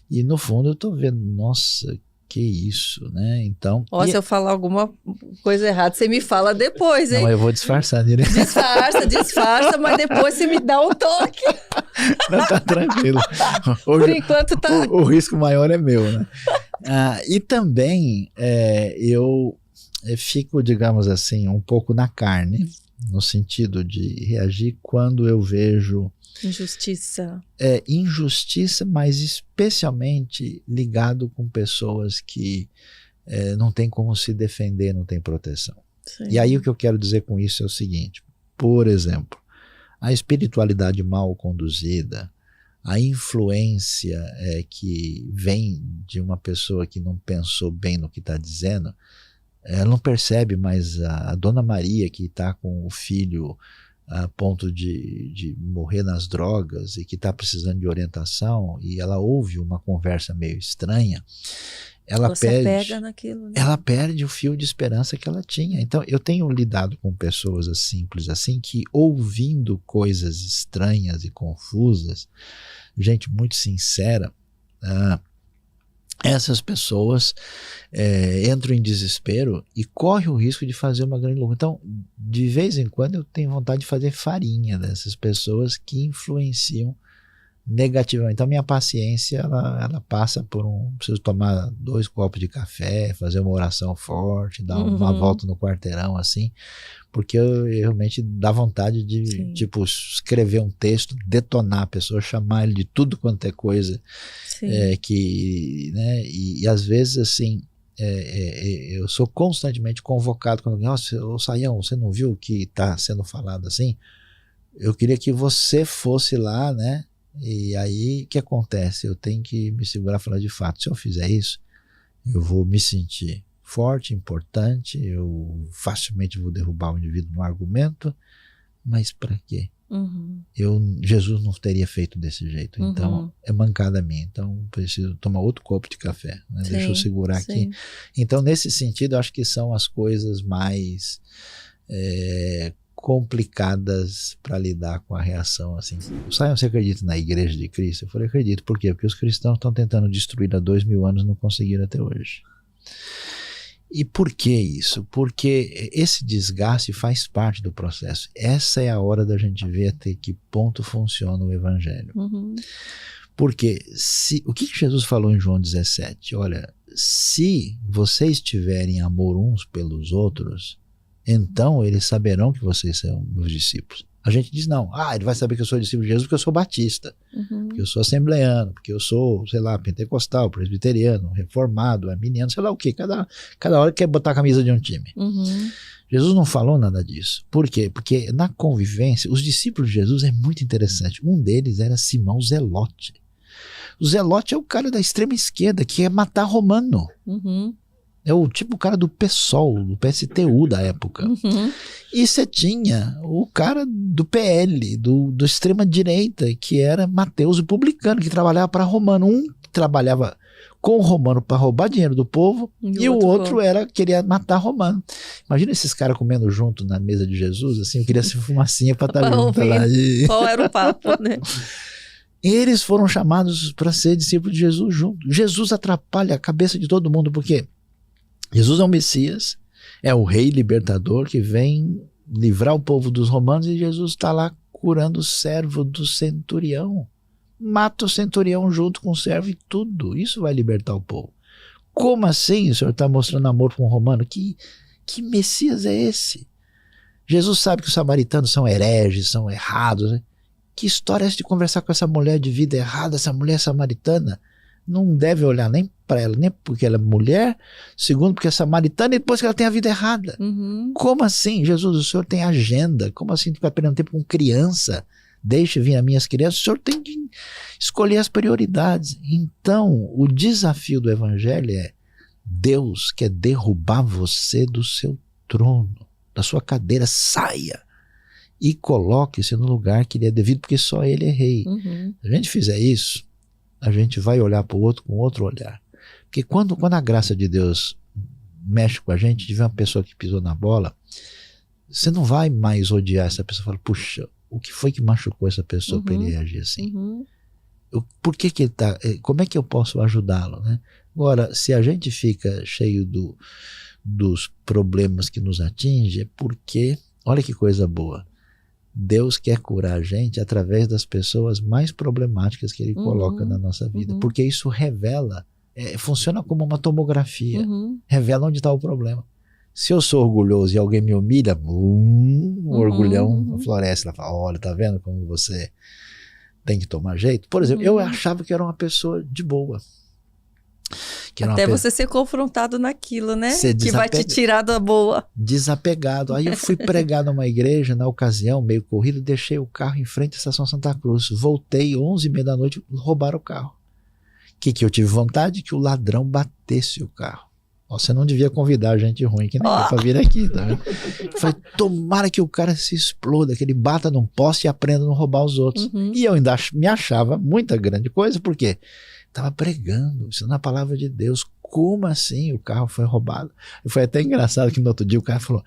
E no fundo eu tô vendo, nossa, que isso, né? Então... Se eu falar alguma coisa errada, você me fala depois, hein? Não, eu vou disfarçar direito. Disfarça, mas depois você me dá um toque. Não, tá tranquilo. Hoje, por enquanto tá... O risco maior é meu, né? E também eu fico, digamos assim, um pouco na carne, no sentido de reagir quando eu vejo... Injustiça. Injustiça, mas especialmente ligado com pessoas que não tem como se defender, não tem proteção. Sim. E aí o que eu quero dizer com isso é o seguinte, por exemplo, a espiritualidade mal conduzida, a influência que vem de uma pessoa que não pensou bem no que está dizendo, ela não percebe, mas a Dona Maria que está com o filho a ponto de morrer nas drogas e que está precisando de orientação e ela ouve uma conversa meio estranha, pega naquilo, né? Ela perde o fio de esperança que ela tinha. Então eu tenho lidado com pessoas simples assim, que ouvindo coisas estranhas e confusas, gente muito sincera, essas pessoas entram em desespero e correm o risco de fazer uma grande loucura. Então, de vez em quando eu tenho vontade de fazer farinha dessas pessoas que influenciam negativamente. Então, minha paciência, ela passa por preciso tomar 2 copos de café, fazer uma oração forte, dar uma volta no quarteirão, assim, porque eu realmente dá vontade de, tipo, escrever um texto, detonar a pessoa, chamar ele de tudo quanto é coisa, que, né, e às vezes, assim, eu sou constantemente convocado quando alguém, nossa, ô Saião, você não viu o que está sendo falado assim? Eu queria que você fosse lá, né? E aí, o que acontece? Eu tenho que me segurar e falar de fato. Se eu fizer isso, eu vou me sentir forte, importante, eu facilmente vou derrubar o indivíduo no argumento, mas para quê? Jesus não teria feito desse jeito, então é mancada minha, então preciso tomar outro copo de café, né? Deixa eu segurar aqui. Então, nesse sentido, acho que são as coisas mais... complicadas para lidar com a reação assim. Saiam, você acredita na Igreja de Cristo? Eu falei, acredito. Por quê? Porque os cristãos estão tentando destruir há 2000 anos e não conseguiram até hoje. E por que isso? Porque esse desgaste faz parte do processo. Essa é a hora da gente ver até que ponto funciona o Evangelho. Porque o que Jesus falou em João 17? Olha, se vocês tiverem amor uns pelos outros, então eles saberão que vocês são meus discípulos. A gente diz não, ele vai saber que eu sou discípulo de Jesus porque eu sou batista, porque eu sou assembleano, porque eu sou, sei lá, pentecostal, presbiteriano, reformado, arminiano, sei lá o quê. Cada hora quer botar a camisa de um time. Jesus não falou nada disso. Por quê? Porque na convivência, os discípulos de Jesus é muito interessante. Um deles era Simão Zelote. O Zelote é o cara da extrema esquerda que quer matar romano. É o tipo cara do PSOL, do PSTU da época. E você tinha o cara do PL, do extrema direita, que era Mateus, o publicano, que trabalhava para romano. Um trabalhava com o romano para roubar dinheiro do povo e o outro queria matar romano. Imagina esses caras comendo junto na mesa de Jesus, assim, eu queria ser fumacinha para estar junto lá. Qual era o papo, né? Eles foram chamados para ser discípulos de Jesus junto. Jesus atrapalha a cabeça de todo mundo, porque Jesus é o Messias, é o rei libertador que vem livrar o povo dos romanos, e Jesus está lá curando o servo do centurião. Mata o centurião junto com o servo e tudo. Isso vai libertar o povo. Como assim o senhor está mostrando amor para um romano? Que Messias é esse? Jesus sabe que os samaritanos são hereges, são errados. Né? Que história é essa de conversar com essa mulher de vida errada, essa mulher samaritana? Não deve olhar nem para ela, nem porque ela é mulher, segundo porque é samaritana, e depois que ela tem a vida errada. Como assim? Jesus, o senhor tem agenda. Como assim tu vai perdendo tempo com criança? Deixe vir as minhas crianças. O senhor tem que escolher as prioridades. Então, o desafio do evangelho é: Deus quer derrubar você do seu trono, da sua cadeira. Saia e coloque-se no lugar que lhe é devido, porque só ele é rei. Se a gente fizer isso, a gente vai olhar para o outro com outro olhar. Porque quando a graça de Deus mexe com a gente, tiver uma pessoa que pisou na bola, você não vai mais odiar essa pessoa. Fala, puxa, o que foi que machucou essa pessoa para ele reagir assim? Por que ele tá? Como é que eu posso ajudá-lo, né? Agora, se a gente fica cheio dos problemas que nos atingem, é porque, olha que coisa boa, Deus quer curar a gente através das pessoas mais problemáticas que Ele coloca na nossa vida, porque isso revela, funciona como uma tomografia, revela onde está o problema. Se eu sou orgulhoso e alguém me humilha, o orgulhão floresce. Ela fala, olha, tá vendo como você tem que tomar jeito? Por exemplo, eu achava que era uma pessoa de boa. Até você ser confrontado naquilo, né? Que vai te tirar da boa. Desapegado. Aí eu fui pregar numa igreja, na ocasião, meio corrido, deixei o carro em frente à Estação Santa Cruz. Voltei 11h30 da noite, roubaram o carro. Que eu tive vontade? Que o ladrão batesse o carro. Você não devia convidar gente ruim que nem eu pra vir aqui, tá vendo? Eu falei, tomara que o cara se exploda, que ele bata num poste e aprenda a não roubar os outros. E eu ainda me achava muita grande coisa, porque estava pregando, ensinando a palavra de Deus. Como assim o carro foi roubado? E foi até engraçado que no outro dia o cara falou,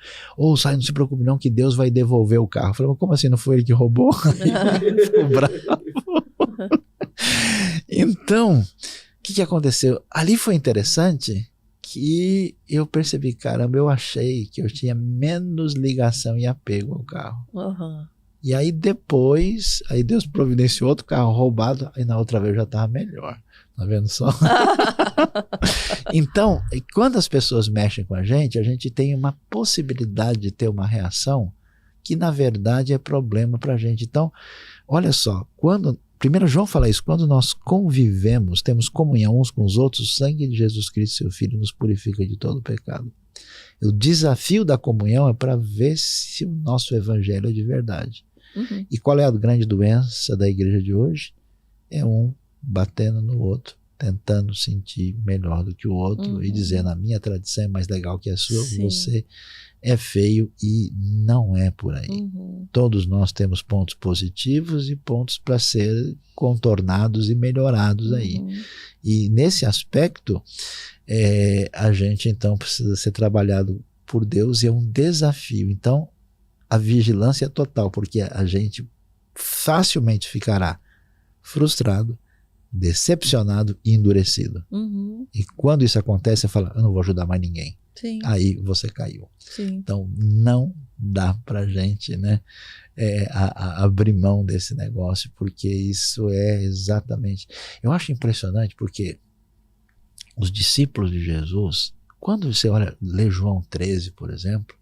Sai, não se preocupe não, que Deus vai devolver o carro. Eu falei, mas como assim, não foi ele que roubou? Ele ficou bravo. Então, o que aconteceu? Ali foi interessante que eu percebi, caramba, eu achei que eu tinha menos ligação e apego ao carro. E aí depois, Deus providenciou outro carro roubado, aí na outra vez eu já estava melhor. Tá vendo só? Então, quando as pessoas mexem com a gente tem uma possibilidade de ter uma reação que na verdade é problema para a gente. Então, olha só, primeiro João fala isso, quando nós convivemos, temos comunhão uns com os outros, o sangue de Jesus Cristo, seu Filho, nos purifica de todo pecado. O desafio da comunhão é para ver se o nosso evangelho é de verdade. E qual é a grande doença da igreja de hoje? É um batendo no outro, tentando sentir melhor do que o outro e dizendo, a minha tradição é mais legal que a sua, você é feio, e não é por aí. Todos nós temos pontos positivos e pontos para ser contornados e melhorados aí. E nesse aspecto, a gente então precisa ser trabalhado por Deus, e é um desafio. Então, a vigilância é total, porque a gente facilmente ficará frustrado, decepcionado e endurecido. E quando isso acontece, você fala, eu não vou ajudar mais ninguém. Sim. Aí você caiu. Sim. Então, não dá pra gente, né, abrir mão desse negócio, porque isso é exatamente... Eu acho impressionante porque os discípulos de Jesus, quando você lê João 13, por exemplo,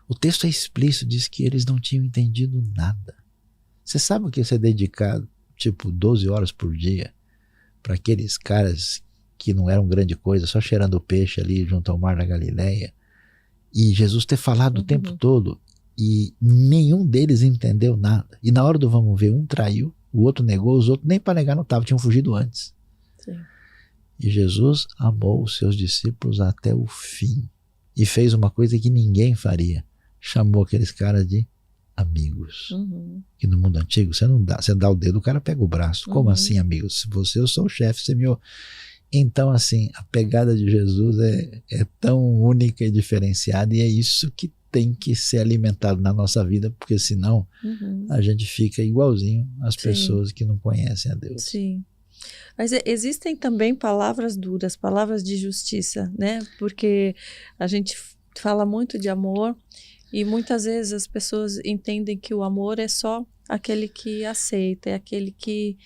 o texto é explícito, diz que eles não tinham entendido nada. Você sabe o que você dedicar, tipo, 12 horas por dia para aqueles caras que não eram grande coisa, só cheirando peixe ali junto ao mar da Galileia, e Jesus ter falado o tempo todo, e nenhum deles entendeu nada. E na hora do vamos ver, um traiu, o outro negou, os outros nem para negar não estavam, tinham fugido antes. Sim. E Jesus amou os seus discípulos até o fim, e fez uma coisa que ninguém faria, chamou aqueles caras de amigos. Que no mundo antigo você não dá, você dá o dedo, o cara pega o braço. Como assim, amigos? Se eu sou o chefe, você me... Então, assim, a pegada de Jesus é tão única e diferenciada, e é isso que tem que ser alimentado na nossa vida, porque senão a gente fica igualzinho às pessoas que não conhecem a Deus. Sim. Mas existem também palavras duras, palavras de justiça, né? Porque a gente fala muito de amor e muitas vezes as pessoas entendem que o amor é só aquele que aceita, é aquele que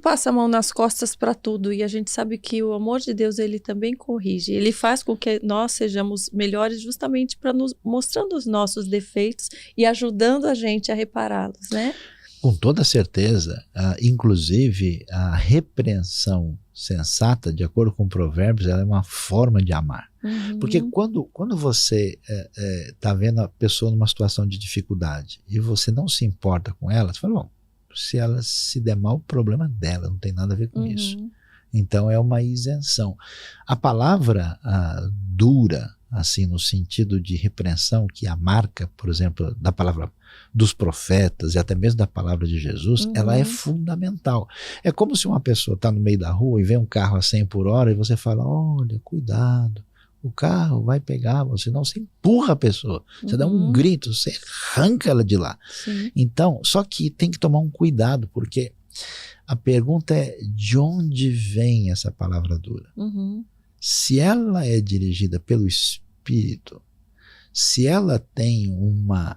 passa a mão nas costas para tudo, e a gente sabe que o amor de Deus, ele também corrige, ele faz com que nós sejamos melhores justamente para nos mostrando os nossos defeitos e ajudando a gente a repará-los, né? Com toda certeza, inclusive a repreensão sensata, de acordo com Provérbios, ela é uma forma de amar. Porque quando você está vendo a pessoa numa situação de dificuldade e você não se importa com ela, você fala, bom, se ela se der mal, o problema dela, não tem nada a ver com isso. Então é uma isenção. A palavra dura, assim, no sentido de repreensão, que é a marca, por exemplo, da palavra dos profetas e até mesmo da palavra de Jesus, ela é fundamental. É como se uma pessoa está no meio da rua e vê um carro a 100 por hora e você fala, olha, cuidado, o carro vai pegar você, não, você empurra a pessoa, você dá um grito, você arranca ela de lá. Então, só que tem que tomar um cuidado, porque a pergunta é, de onde vem essa palavra dura? Se ela é dirigida pelo Espírito, se ela tem uma,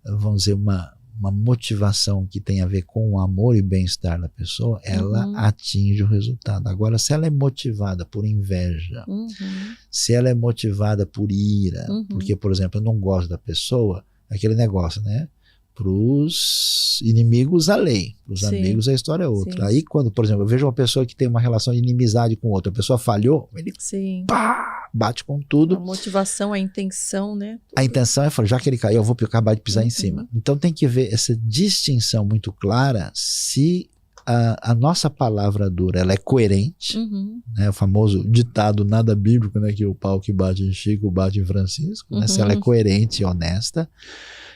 vamos dizer, uma motivação que tem a ver com o amor e bem-estar da pessoa, ela atinge o resultado. Agora, se ela é motivada por inveja, se ela é motivada por ira, porque, por exemplo, eu não gosto da pessoa, aquele negócio, né? Para os inimigos a lei, para os amigos a história é outra. Aí quando, por exemplo, eu vejo uma pessoa que tem uma relação de inimizade com outra, a pessoa falhou, ele pá, bate com tudo. A motivação, a intenção, né? A intenção é falar, já que ele caiu, eu vou acabar de pisar em cima. Então tem que ver essa distinção muito clara se a nossa palavra dura, ela é coerente, né, o famoso ditado nada bíblico, né, que o pau que bate em Chico bate em Francisco, né, se ela é coerente e honesta,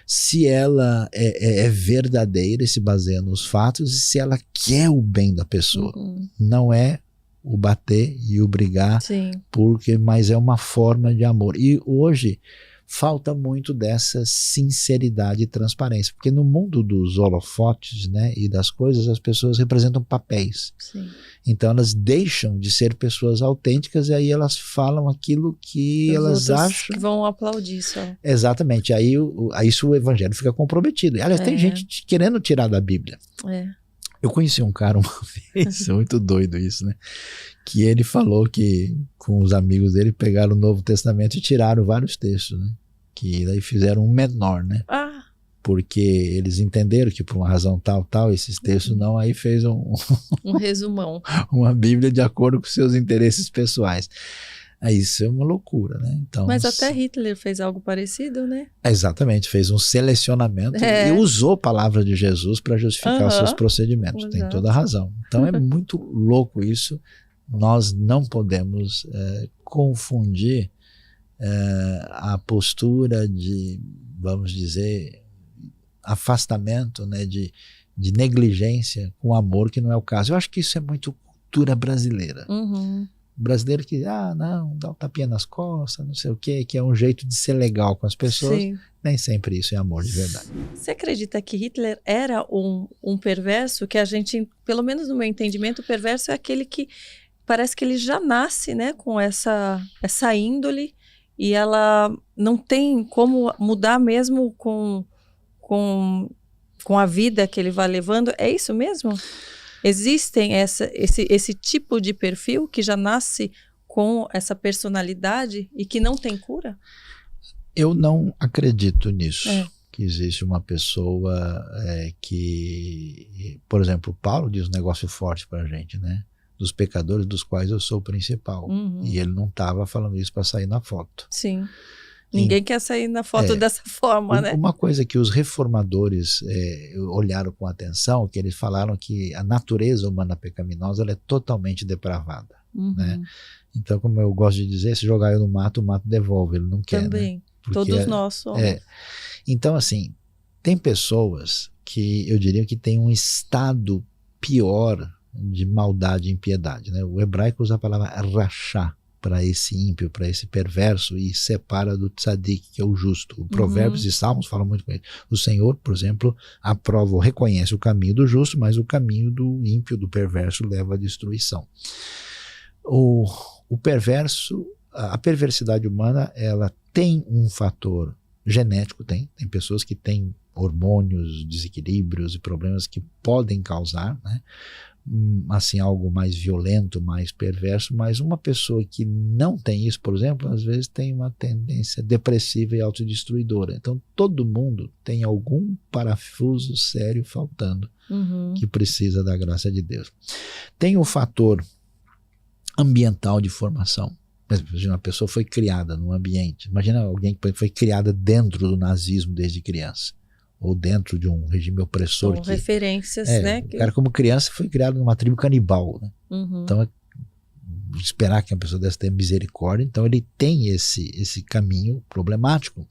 se ela é verdadeira e se baseia nos fatos, e se ela quer o bem da pessoa. Não é o bater e o brigar, mas é uma forma de amor. E hoje falta muito dessa sinceridade e transparência, porque no mundo dos holofotes, né, e das coisas, as pessoas representam papéis. Então elas deixam de ser pessoas autênticas e aí elas falam aquilo que elas acham que vão aplaudir só. Exatamente, aí isso o evangelho fica comprometido. Aliás, tem gente querendo tirar da Bíblia. Eu conheci um cara uma vez, é muito doido isso, né? Que ele falou que com os amigos dele pegaram o Novo Testamento e tiraram vários textos, né? Que daí fizeram um menor, né? Porque eles entenderam que por uma razão tal, esses textos não, aí fez um resumão. Uma Bíblia de acordo com seus interesses pessoais. Isso é uma loucura, né? Então, mas até Hitler fez algo parecido, né? Exatamente, fez um selecionamento e usou a palavra de Jesus para justificar os seus procedimentos. Tem toda a razão. Então é muito louco isso. Nós não podemos confundir a postura de, vamos dizer, afastamento, né, de negligência com amor, que não é o caso. Eu acho que isso é muito cultura brasileira. Brasileiro que, não, dá um tapinha nas costas, não sei o quê, que é um jeito de ser legal com as pessoas. Nem sempre isso é amor de verdade. Você acredita que Hitler era um perverso? Que a gente, pelo menos no meu entendimento, o perverso é aquele que parece que ele já nasce, né, com essa índole, e ela não tem como mudar mesmo com a vida que ele vai levando. É isso mesmo? Existem esse tipo de perfil que já nasce com essa personalidade e que não tem cura? Eu não acredito nisso. Que existe uma pessoa que... Por exemplo, Paulo diz um negócio forte para a gente, né? Dos pecadores dos quais eu sou o principal. E ele não estava falando isso para sair na foto. Sim. Ninguém quer sair na foto dessa forma, né? Uma coisa que os reformadores olharam com atenção, que eles falaram que a natureza humana pecaminosa ela é totalmente depravada. Né? Então, como eu gosto de dizer, se jogar eu no mato, o mato devolve, ele não quer. Também, né? Porque todos nós somos. Então, assim, tem pessoas que eu diria que tem um estado pior de maldade e impiedade. Né? O hebraico usa a palavra rachá para esse ímpio, para esse perverso, e separa do tzadik, que é o justo. O Provérbios e Salmos falam muito com ele. O Senhor, por exemplo, aprova ou reconhece o caminho do justo, mas o caminho do ímpio, do perverso, leva à destruição. O perverso, a perversidade humana, ela tem um fator genético, tem pessoas que têm hormônios, desequilíbrios e problemas que podem causar, né? Assim, algo mais violento, mais perverso, mas uma pessoa que não tem isso, por exemplo, às vezes tem uma tendência depressiva e autodestruidora. Então todo mundo tem algum parafuso sério faltando, que precisa da graça de Deus. Tem o fator ambiental de formação. Imagina, uma pessoa foi criada num ambiente, imagina alguém que foi criada dentro do nazismo desde criança, ou dentro de um regime opressor. São referências, né? O cara, como criança, foi criado numa tribo canibal, né? Então, esperar que uma pessoa dessa tenha misericórdia, então ele tem esse caminho problemático,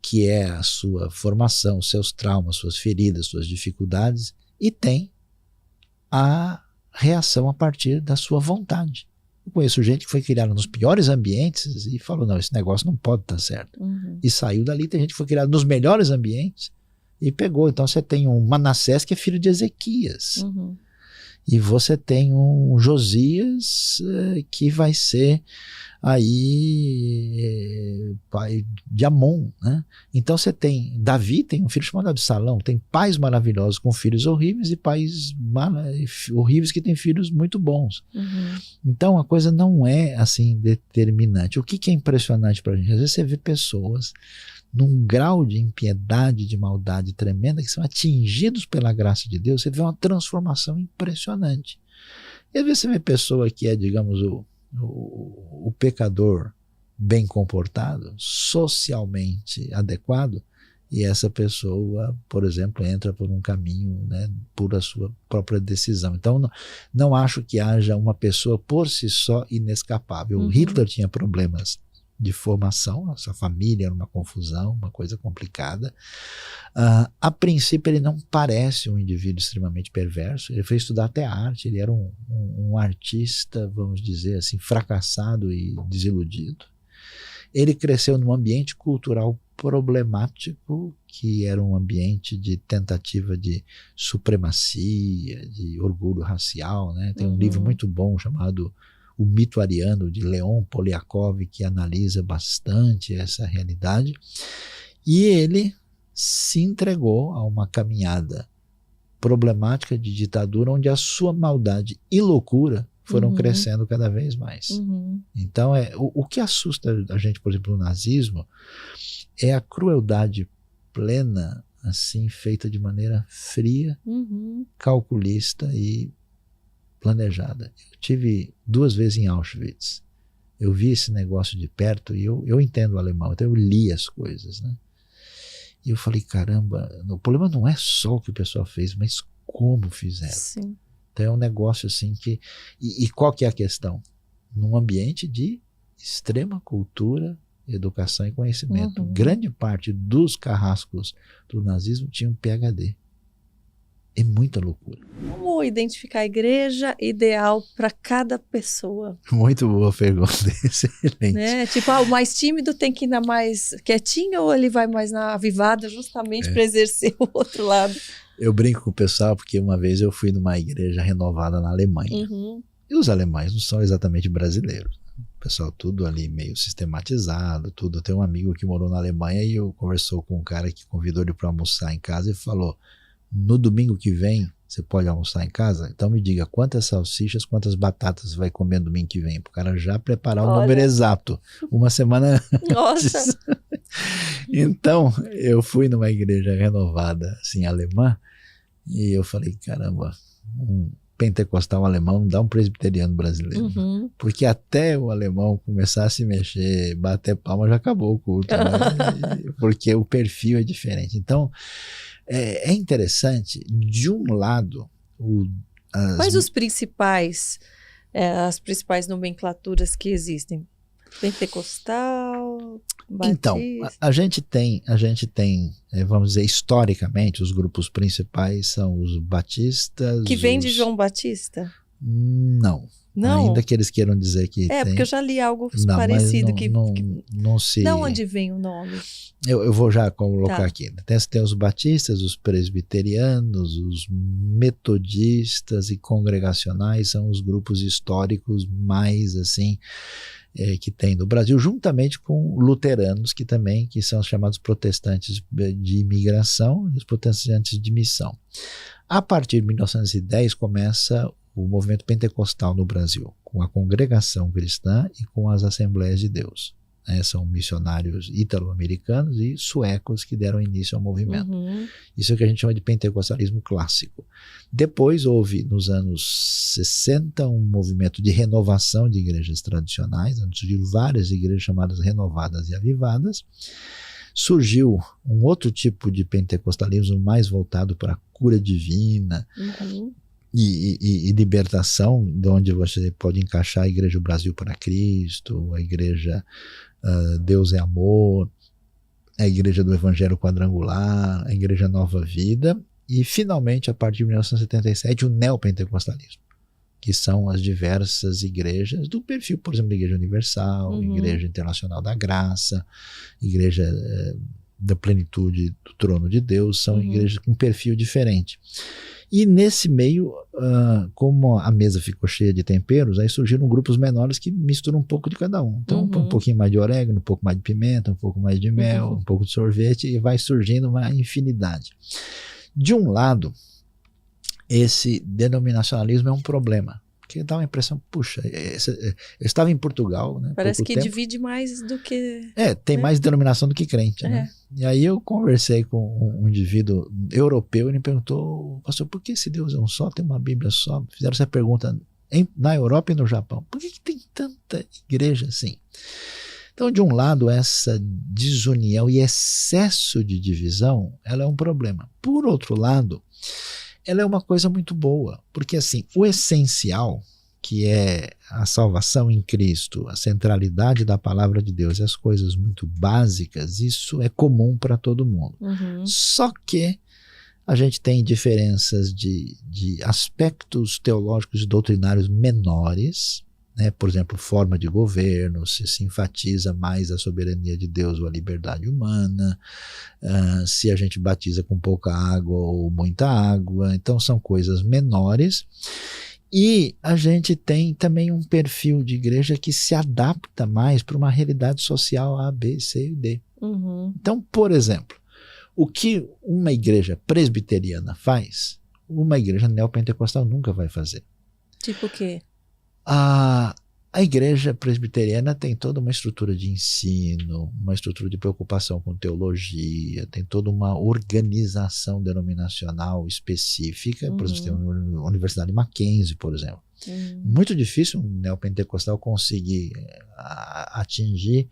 que é a sua formação, seus traumas, suas feridas, suas dificuldades, e tem a reação a partir da sua vontade. Eu conheço gente que foi criada nos piores ambientes e falou, não, esse negócio não pode estar certo. E saiu dali. Tem gente que foi criada nos melhores ambientes e pegou. Então você tem um Manassés que é filho de Ezequias. E você tem um Josias que vai ser aí pai de Amon, né? Então você tem Davi, tem um filho chamado Absalão, tem pais maravilhosos com filhos horríveis e pais horríveis que têm filhos muito bons. Então a coisa não é assim determinante. O que é impressionante para a gente? Às vezes você vê pessoas num grau de impiedade, de maldade tremenda, que são atingidos pela graça de Deus. Você vê uma transformação impressionante. E às vezes você vê pessoa que é, digamos, o pecador bem comportado, socialmente adequado, e essa pessoa, por exemplo, entra por um caminho, né, por a sua própria decisão. Então não acho que haja uma pessoa por si só inescapável. O Hitler tinha problemas de formação, a sua família era uma confusão, uma coisa complicada. A princípio ele não parece um indivíduo extremamente perverso, ele foi estudar até arte, ele era um artista, vamos dizer assim, fracassado e desiludido. Ele cresceu num ambiente cultural problemático, que era um ambiente de tentativa de supremacia, de orgulho racial, né? Tem um livro muito bom chamado O Mito Ariano, de Leon Poliakov, que analisa bastante essa realidade. E ele se entregou a uma caminhada problemática de ditadura, onde a sua maldade e loucura foram crescendo cada vez mais. Então, o que assusta a gente, por exemplo, no nazismo, é a crueldade plena, assim, feita de maneira fria, calculista e planejada. Eu tive 2 vezes em Auschwitz. Eu vi esse negócio de perto e eu entendo alemão, então eu li as coisas, né? E eu falei, caramba, o problema não é só o que o pessoal fez, mas como fizeram. Sim. Então é um negócio assim que... E qual que é a questão? Num ambiente de extrema cultura, educação e conhecimento. Grande parte dos carrascos do nazismo tinham PhD. É muita loucura. Como identificar a igreja ideal para cada pessoa? Muito boa pergunta, excelente. Né? Tipo, o mais tímido tem que ir na mais quietinho ou ele vai mais na avivada justamente para exercer o outro lado? Eu brinco com o pessoal porque uma vez eu fui numa igreja renovada na Alemanha. E os alemães não são exatamente brasileiros. O pessoal tudo ali meio sistematizado, tudo. Tem um amigo que morou na Alemanha e eu conversou com um cara que convidou ele para almoçar em casa e falou: no domingo que vem você pode almoçar em casa? Então me diga quantas salsichas, quantas batatas você vai comer no domingo que vem, para o cara já preparar o número exato, uma semana Nossa. antes. Então eu fui numa igreja renovada, assim, alemã, e eu falei, caramba, um pentecostal alemão não dá um presbiteriano brasileiro. Uhum. Porque até o alemão começar a se mexer, bater palma, já acabou o culto, né? Porque o perfil é diferente. Então, é interessante, de um lado... Quais os principais, as principais nomenclaturas que existem? Pentecostal, batista... Então, a gente tem, vamos dizer, historicamente, os grupos principais são os batistas... Que vem de João Batista? Não. Não? Ainda que eles queiram dizer que tem. Porque eu já li algo parecido. Não se... De onde vem o nome? Eu vou já colocar aqui. Tem os batistas, os presbiterianos, os metodistas e congregacionais, são os grupos históricos mais assim que tem no Brasil, juntamente com luteranos, que são chamados protestantes de imigração e os protestantes de missão. A partir de 1910 começa o movimento pentecostal no Brasil, com a congregação cristã e com as Assembleias de Deus. São missionários ítalo-americanos e suecos que deram início ao movimento. Uhum. Isso é o que a gente chama de pentecostalismo clássico. Depois houve, nos anos 60, um movimento de renovação de igrejas tradicionais, onde surgiram várias igrejas chamadas renovadas e avivadas. Surgiu um outro tipo de pentecostalismo mais voltado para a cura divina, uhum. E libertação, de onde você pode encaixar a Igreja Brasil para Cristo, a Igreja Deus é Amor, a Igreja do Evangelho Quadrangular, a Igreja Nova Vida e, finalmente, a partir de 1977, o neopentecostalismo, que são as diversas igrejas do perfil, por exemplo, da Igreja Universal, uhum. Igreja Internacional da Graça, Igreja da Plenitude do Trono de Deus, são igrejas com perfil diferente. E nesse meio, como a mesa ficou cheia de temperos, aí surgiram grupos menores que misturam um pouco de cada um. Então, um pouquinho mais de orégano, um pouco mais de pimenta, um pouco mais de mel, um pouco de sorvete, e vai surgindo uma infinidade. De um lado, esse denominacionalismo é um problema, porque dá uma impressão, puxa, eu estava em Portugal, né? Parece que divide mais do que... tem mais denominação do que crente, né? E aí eu conversei com um indivíduo europeu e ele me perguntou, pastor, por que esse Deus é um só, tem uma Bíblia só? Fizeram essa pergunta na Europa e no Japão. Por que tem tanta igreja assim? Então, de um lado, essa desunião e excesso de divisão, ela é um problema. Por outro lado, ela é uma coisa muito boa, porque assim, o essencial, que é a salvação em Cristo, a centralidade da palavra de Deus, as coisas muito básicas, isso é comum para todo mundo. Só que a gente tem diferenças de aspectos teológicos e doutrinários menores, né? Por exemplo, forma de governo, se enfatiza mais a soberania de Deus ou a liberdade humana, se a gente batiza com pouca água ou muita água, então são coisas menores. E a gente tem também um perfil de igreja que se adapta mais para uma realidade social A, B, C e D. Então, por exemplo, o que uma igreja presbiteriana faz, uma igreja neopentecostal nunca vai fazer. Tipo o quê? A igreja presbiteriana tem toda uma estrutura de ensino, uma estrutura de preocupação com teologia, tem toda uma organização denominacional específica. Por exemplo, tem a Universidade Mackenzie, por exemplo. Muito difícil um neopentecostal conseguir atingir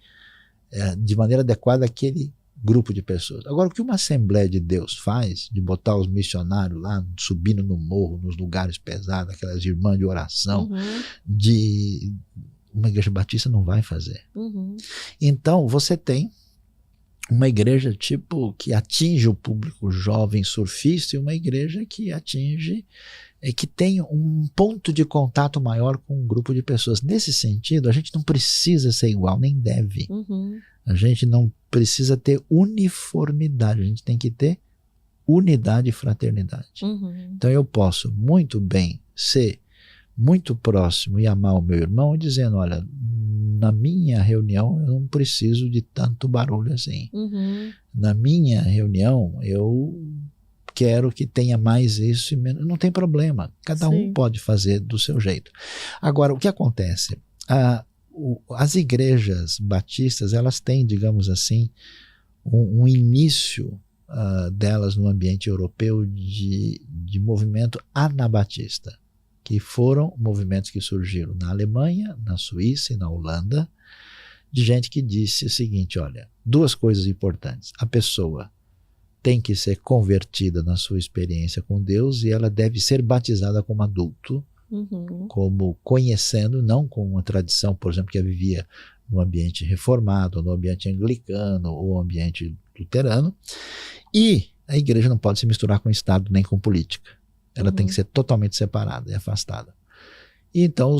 de maneira adequada aquele grupo de pessoas. Agora, o que uma Assembleia de Deus faz, de botar os missionários lá, subindo no morro, nos lugares pesados, aquelas irmãs de oração, de uma igreja batista não vai fazer. Então, você tem uma igreja tipo que atinge o público jovem surfista e uma igreja que atinge, que tem um ponto de contato maior com um grupo de pessoas. Nesse sentido, a gente não precisa ser igual, nem deve. A gente não precisa ter uniformidade, a gente tem que ter unidade e fraternidade. Então eu posso muito bem ser muito próximo e amar o meu irmão, e dizendo, olha, na minha reunião eu não preciso de tanto barulho assim. Na minha reunião eu quero que tenha mais isso e menos. Não tem problema, cada um pode fazer do seu jeito. Agora, o que acontece? As igrejas batistas, elas têm, digamos assim, um início delas no ambiente europeu de movimento anabatista, que foram movimentos que surgiram na Alemanha, na Suíça e na Holanda, de gente que disse o seguinte, olha, duas coisas importantes. A pessoa tem que ser convertida na sua experiência com Deus e ela deve ser batizada como adulto, como conhecendo, não com uma tradição, por exemplo, que vivia no ambiente reformado, no ambiente anglicano ou ambiente luterano. E a igreja não pode se misturar com o Estado nem com política. Ela tem que ser totalmente separada e afastada. E então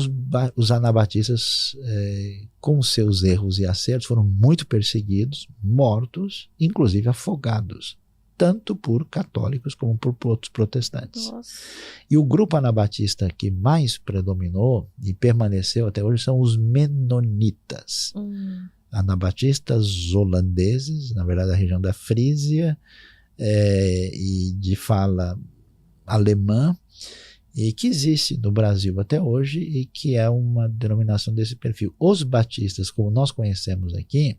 os anabatistas, com seus erros e acertos, foram muito perseguidos, mortos, inclusive afogados, tanto por católicos como por outros protestantes. Nossa. E o grupo anabatista que mais predominou e permaneceu até hoje são os menonitas. Anabatistas holandeses, na verdade da região da Frísia, e de fala alemã, e que existe no Brasil até hoje e que é uma denominação desse perfil. Os batistas, como nós conhecemos aqui,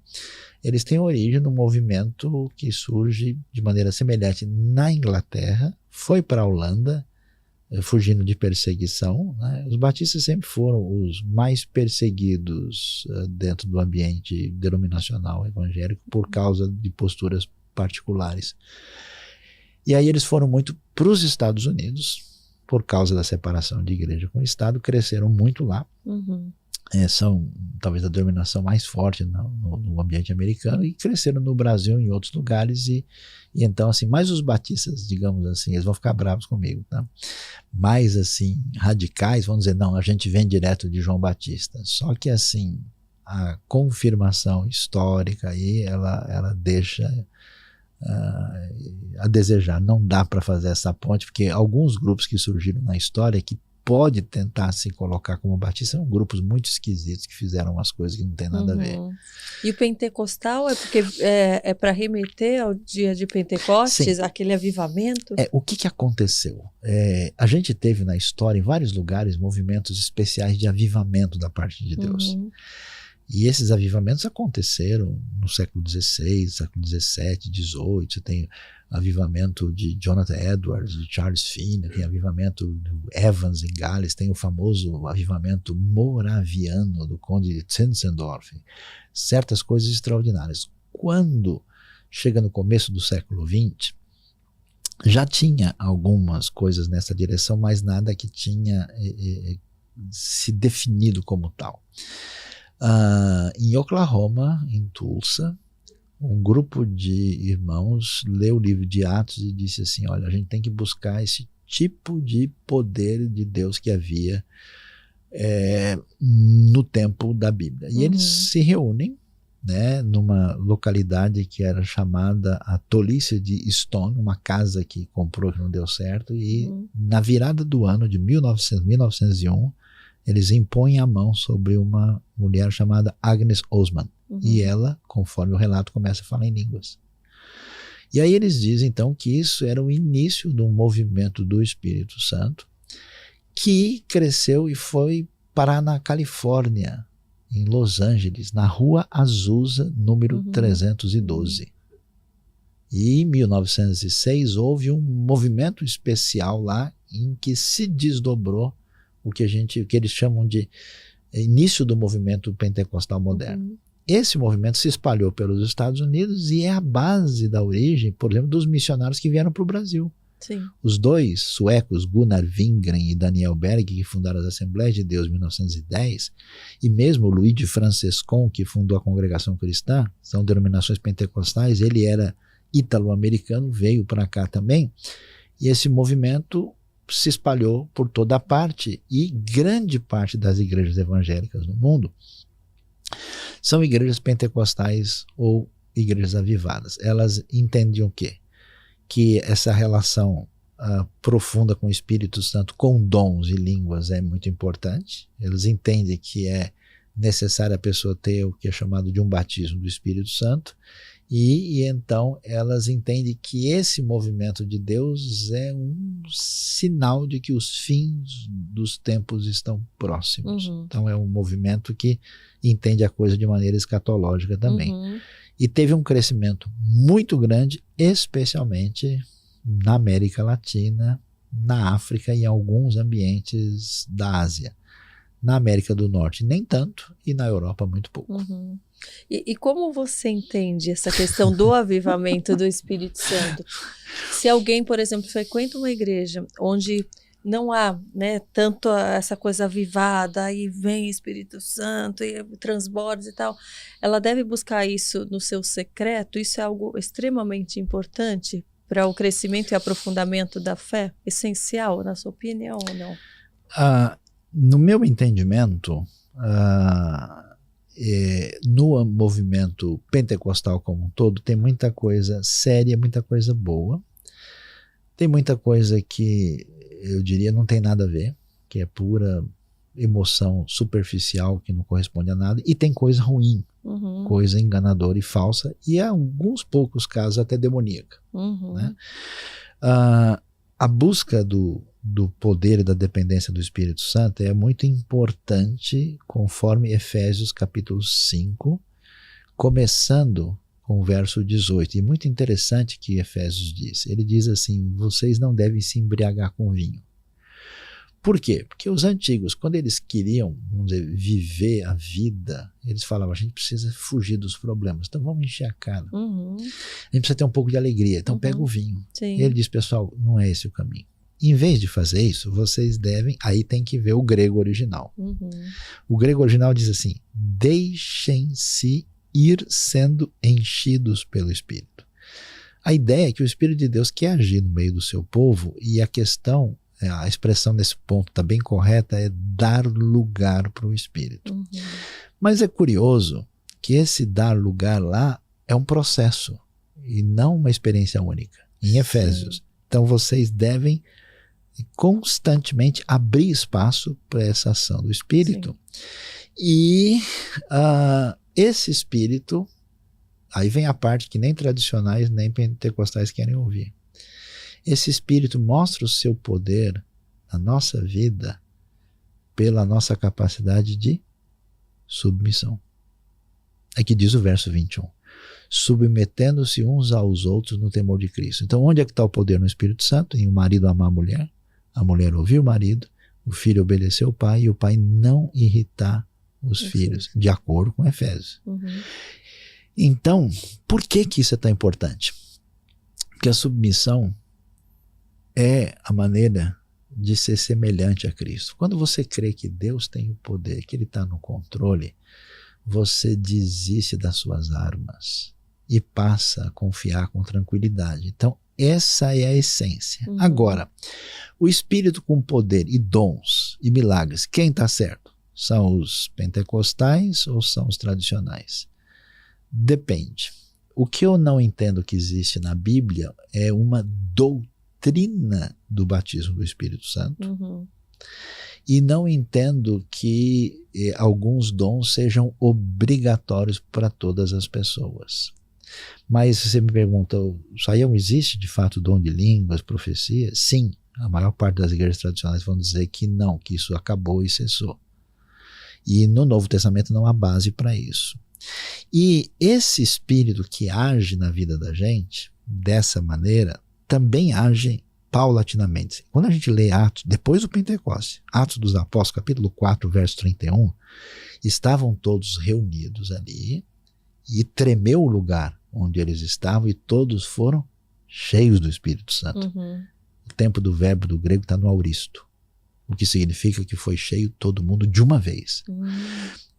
eles têm origem num movimento que surge de maneira semelhante na Inglaterra, foi para a Holanda, fugindo de perseguição, né? Os batistas sempre foram os mais perseguidos dentro do ambiente denominacional evangélico por causa de posturas particulares. E aí eles foram muito para os Estados Unidos, por causa da separação de igreja com o Estado, cresceram muito lá. São talvez a denominação mais forte no ambiente americano, e cresceram no Brasil em outros lugares, e então assim, mais os batistas, digamos assim, eles vão ficar bravos comigo, tá? Mais assim, radicais, vão dizer, não, a gente vem direto de João Batista. Só que assim, a confirmação histórica aí, ela deixa a desejar. Não dá para fazer essa ponte, porque alguns grupos que surgiram na história que pode tentar se colocar como batista são grupos muito esquisitos que fizeram umas coisas que não tem nada a ver. E o pentecostal é porque é para remeter ao dia de Pentecostes, aquele avivamento? O que aconteceu? A gente teve na história, em vários lugares, movimentos especiais de avivamento da parte de Deus. E esses avivamentos aconteceram no século XVI, século XVII, XVIII. Você tem avivamento de Jonathan Edwards, de Charles Finney, tem avivamento do Evans em Gales, tem o famoso avivamento moraviano do conde de Zinzendorf. Certas coisas extraordinárias. Quando chega no começo do século XX, já tinha algumas coisas nessa direção, mas nada que tinha se definido como tal. Em Oklahoma, em Tulsa, um grupo de irmãos leu o livro de Atos e disse assim, olha, a gente tem que buscar esse tipo de poder de Deus que havia no tempo da Bíblia. E eles se reúnem, né, numa localidade que era chamada a Tolice de Stone, uma casa que comprou que não deu certo, e na virada do ano de 1901, eles impõem a mão sobre uma mulher chamada Agnes Osman. E ela, conforme o relato, começa a falar em línguas. E aí eles dizem, então, que isso era o início de um movimento do Espírito Santo que cresceu e foi parar na Califórnia, em Los Angeles, na Rua Azusa, número 312. E em 1906 houve um movimento especial lá em que se desdobrou o que eles chamam de início do movimento pentecostal moderno. Esse movimento se espalhou pelos Estados Unidos e é a base da origem, por exemplo, dos missionários que vieram para o Brasil. Os dois suecos, Gunnar Wingren e Daniel Berg, que fundaram as Assembleias de Deus em 1910, e mesmo o Luigi Francescon, que fundou a Congregação Cristã, são denominações pentecostais, ele era ítalo-americano, veio para cá também, e esse movimento se espalhou por toda a parte, e grande parte das igrejas evangélicas no mundo são igrejas pentecostais ou igrejas avivadas. Elas entendiam o quê? Que essa relação profunda com o Espírito Santo, com dons e línguas, é muito importante. Eles entendem que é necessário a pessoa ter o que é chamado de um batismo do Espírito Santo, e então elas entendem que esse movimento de Deus é um sinal de que os fins dos tempos estão próximos. Então é um movimento que entende a coisa de maneira escatológica também. E teve um crescimento muito grande, especialmente na América Latina, na África e em alguns ambientes da Ásia. Na América do Norte nem tanto, e na Europa muito pouco. E como você entende essa questão do avivamento do Espírito Santo? Se alguém, por exemplo, frequenta uma igreja onde não há, né, tanto essa coisa avivada, aí vem Espírito Santo e transbordos e tal, ela deve buscar isso no seu secreto? Isso é algo extremamente importante para o crescimento e aprofundamento da fé? Essencial, na sua opinião, ou não? No meu entendimento, no movimento pentecostal como um todo, tem muita coisa séria, muita coisa boa. Tem muita coisa que eu diria não tem nada a ver, que é pura emoção superficial, que não corresponde a nada. E tem coisa ruim, coisa enganadora e falsa, e em alguns poucos casos até demoníaca. Né? A busca do poder e da dependência do Espírito Santo é muito importante, conforme Efésios capítulo 5, começando com o verso 18. E muito interessante que Efésios diz. Ele diz assim: vocês não devem se embriagar com vinho. Por quê? Porque os antigos, quando eles queriam, vamos dizer, viver a vida, eles falavam: a gente precisa fugir dos problemas, então vamos encher a cara. A gente precisa ter um pouco de alegria, então pega o vinho. E ele diz: pessoal, não é esse o caminho. Em vez de fazer isso, vocês devem, aí tem que ver o grego original. O grego original diz assim: deixem-se ir sendo enchidos pelo Espírito. A ideia é que o Espírito de Deus quer agir no meio do seu povo, e a questão, a expressão nesse ponto está bem correta, é dar lugar para o Espírito. Mas é curioso que esse dar lugar lá é um processo e não uma experiência única. Em Efésios. Então vocês devem constantemente abrir espaço para essa ação do Espírito. E esse Espírito, aí vem a parte que nem tradicionais nem pentecostais querem ouvir. Esse Espírito mostra o seu poder na nossa vida pela nossa capacidade de submissão. Aqui diz o verso 21. Submetendo-se uns aos outros no temor de Cristo. Então, onde é que está o poder no Espírito Santo? Em o marido amar a mulher ouvir o marido, o filho obedecer o pai e o pai não irritar os filhos, de acordo com Efésios. Então, por que isso é tão importante? Porque a submissão é a maneira de ser semelhante a Cristo. Quando você crê que Deus tem o poder, que Ele está no controle, você desiste das suas armas e passa a confiar com tranquilidade. Então, essa é a essência. Agora, o Espírito com poder e dons e milagres, quem está certo? São os pentecostais ou são os tradicionais? Depende. O que eu não entendo que existe na Bíblia é uma doutrina do batismo do Espírito Santo. E não entendo que alguns dons sejam obrigatórios para todas as pessoas. Mas se você me pergunta, Saião, existe de fato dom de línguas, profecia? Sim, a maior parte das igrejas tradicionais vão dizer que não, que isso acabou e cessou. E no Novo Testamento não há base para isso. E esse Espírito que age na vida da gente, dessa maneira, também age paulatinamente. Quando a gente lê Atos, depois do Pentecostes, Atos dos Apóstolos, capítulo 4, verso 31, estavam todos reunidos ali e tremeu o lugar onde eles estavam e todos foram cheios do Espírito Santo. O tempo do verbo do grego está no auristo, o que significa que foi cheio todo mundo de uma vez.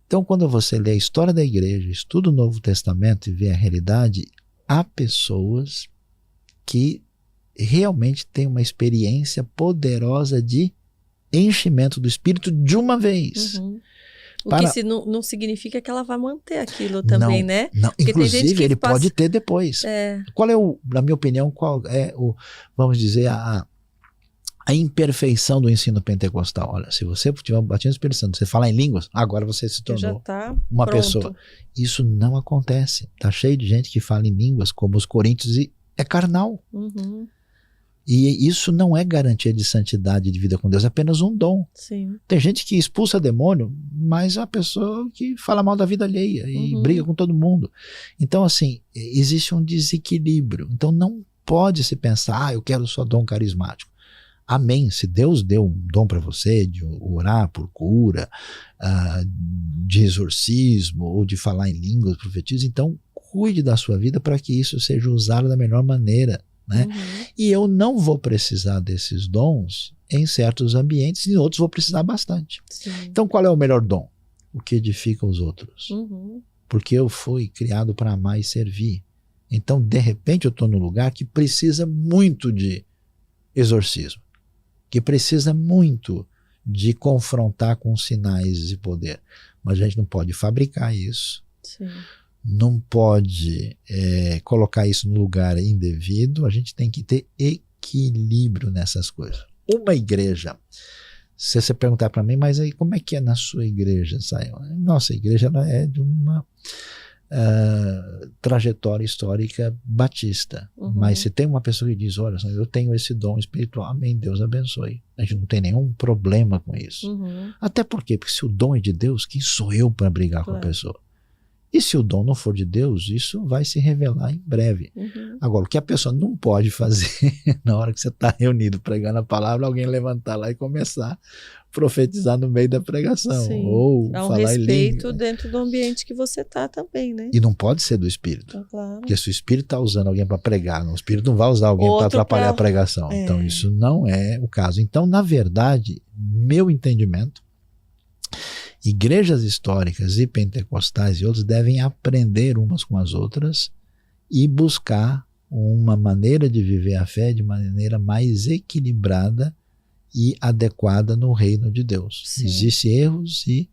Então, quando você lê a história da igreja, estuda o Novo Testamento e vê a realidade, há pessoas que realmente têm uma experiência poderosa de enchimento do Espírito de uma vez. O que não significa que ela vai manter aquilo também, né? Não. Inclusive, ele pode ter depois. Qual é na minha opinião, qual é vamos dizer, a imperfeição do ensino pentecostal. Olha, se você tiver um batismo do Espírito Santo, você falar em línguas, agora você se tornou uma pessoa. Isso não acontece. Está cheio de gente que fala em línguas, como os coríntios, e é carnal. Uhum. E isso não é garantia de santidade de vida com Deus, é apenas um dom. Sim. Tem gente que expulsa demônio, mas é a pessoa que fala mal da vida alheia e briga com todo mundo. Então, assim, existe um desequilíbrio. Então, não pode se pensar, eu quero só dom carismático. Amém. Se Deus deu um dom para você de orar por cura, de exorcismo, ou de falar em línguas, profetismo, então cuide da sua vida para que isso seja usado da melhor maneira. Né? E eu não vou precisar desses dons em certos ambientes, e em outros vou precisar bastante. Sim. Então qual é o melhor dom? O que edifica os outros. Porque eu fui criado para amar e servir. Então de repente eu estou num lugar que precisa muito de exorcismo, que precisa muito de confrontar com sinais de poder, mas a gente não pode fabricar isso. Sim. Não pode colocar isso no lugar indevido. A gente tem que ter equilíbrio nessas coisas. Uma igreja, se você perguntar para mim, mas aí como é que é na sua igreja, Sayão? Nossa igreja ela é de uma trajetória histórica batista. Mas se tem uma pessoa que diz, olha, eu tenho esse dom espiritual, amém, Deus abençoe. A gente não tem nenhum problema com isso. Até porque se o dom é de Deus, quem sou eu para brigar com a pessoa? E se o dom não for de Deus, isso vai se revelar em breve. Agora, o que a pessoa não pode fazer na hora que você está reunido pregando a palavra, alguém levantar lá e começar a profetizar no meio da pregação. Sim. Ou há um falar em respeito língua. Dentro do ambiente que você está também, né? E não pode ser do Espírito. Claro. Porque se o Espírito está usando alguém para pregar, o Espírito não vai usar alguém para atrapalhar a pregação. Então, isso não é o caso. Então, na verdade, meu entendimento, igrejas históricas e pentecostais e outros devem aprender umas com as outras e buscar uma maneira de viver a fé de maneira mais equilibrada e adequada no reino de Deus. Sim. Existem erros e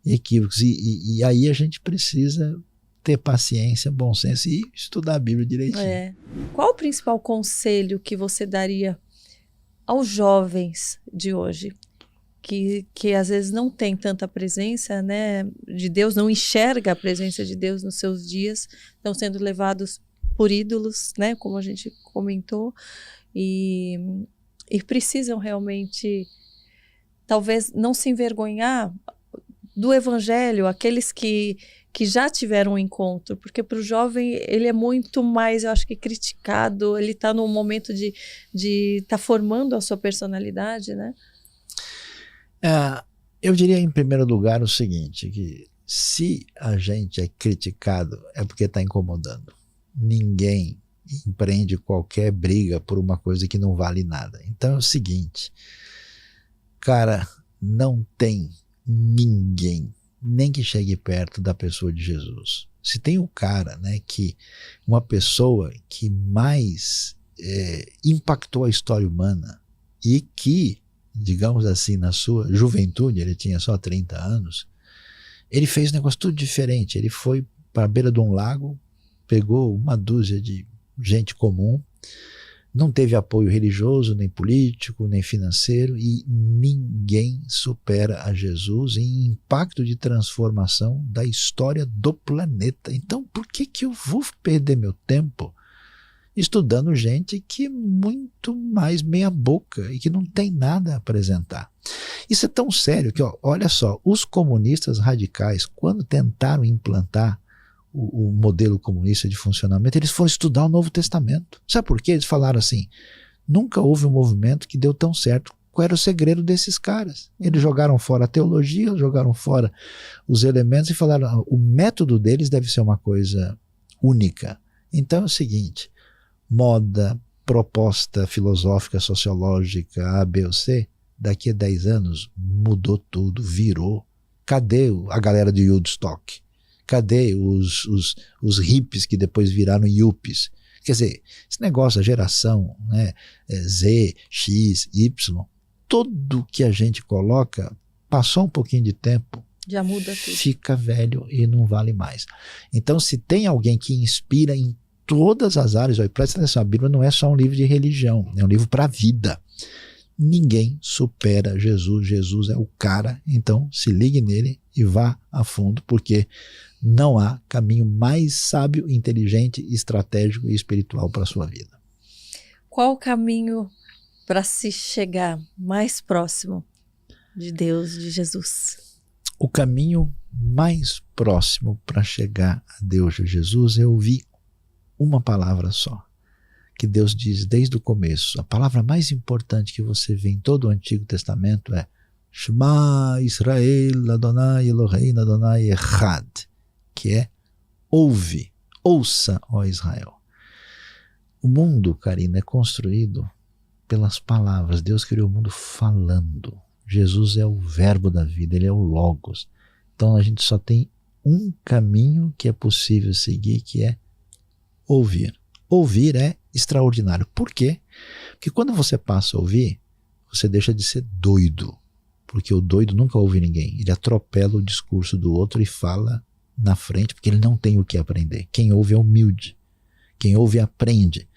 equívocos e aí a gente precisa ter paciência, bom senso e estudar a Bíblia direitinho. Qual o principal conselho que você daria aos jovens de hoje? Que às vezes não tem tanta presença, né, de Deus, não enxerga a presença de Deus nos seus dias, estão sendo levados por ídolos, né, como a gente comentou, e precisam realmente, talvez, não se envergonhar do evangelho, aqueles que já tiveram um encontro, porque para o jovem ele é muito mais, eu acho que criticado, ele está num momento de estar formando a sua personalidade, né? Eu diria em primeiro lugar o seguinte, que se a gente é criticado é porque está incomodando. Ninguém empreende qualquer briga por uma coisa que não vale nada. Então é o seguinte, cara, não tem ninguém, nem que chegue perto da pessoa de Jesus. Se tem um cara, né, uma pessoa que mais impactou a história humana e que, digamos assim, na sua juventude, ele tinha só 30 anos, ele fez um negócio tudo diferente. Ele foi para a beira de um lago, pegou uma dúzia de gente comum, não teve apoio religioso, nem político, nem financeiro, e ninguém supera a Jesus em impacto de transformação da história do planeta. Então, por que eu vou perder meu tempo estudando gente que é muito mais meia boca e que não tem nada a apresentar? Isso é tão sério que, olha só, os comunistas radicais, quando tentaram implantar o modelo comunista de funcionamento, eles foram estudar o Novo Testamento. Sabe por quê? Eles falaram assim, nunca houve um movimento que deu tão certo. Qual era o segredo desses caras? Eles jogaram fora a teologia, jogaram fora os elementos e falaram, o método deles deve ser uma coisa única. Então é o seguinte, moda, proposta filosófica, sociológica, A, B ou C, daqui a 10 anos mudou tudo, virou. Cadê a galera de Woodstock? Cadê os hippies que depois viraram yuppies? Quer dizer, esse negócio, a geração, né, Z, X, Y, tudo que a gente coloca, passou um pouquinho de tempo, já muda tudo. Fica velho e não vale mais. Então, se tem alguém que inspira em todas as áreas, presta atenção, a Bíblia não é só um livro de religião, é um livro para a vida. ninguém supera Jesus. Jesus é o cara, então se ligue nele e vá a fundo, porque não há caminho mais sábio, inteligente, estratégico e espiritual para a sua vida. Qual o caminho para se chegar mais próximo de Deus, de Jesus? O caminho mais próximo para chegar a Deus, de Jesus, eu ouvi uma palavra só, que Deus diz desde o começo. A palavra mais importante que você vê em todo o Antigo Testamento é Shema Israel Adonai Eloheinu Adonai Echad, que é ouve, ouça, ó Israel. O mundo, Karina, é construído pelas palavras. Deus criou o mundo falando. Jesus é o verbo da vida, ele é o Logos. Então a gente só tem um caminho que é possível seguir, que é ouvir. Ouvir é extraordinário. Por quê? Porque quando você passa a ouvir, você deixa de ser doido. Porque o doido nunca ouve ninguém. Ele atropela o discurso do outro e fala na frente, porque ele não tem o que aprender. Quem ouve é humilde. Quem ouve aprende.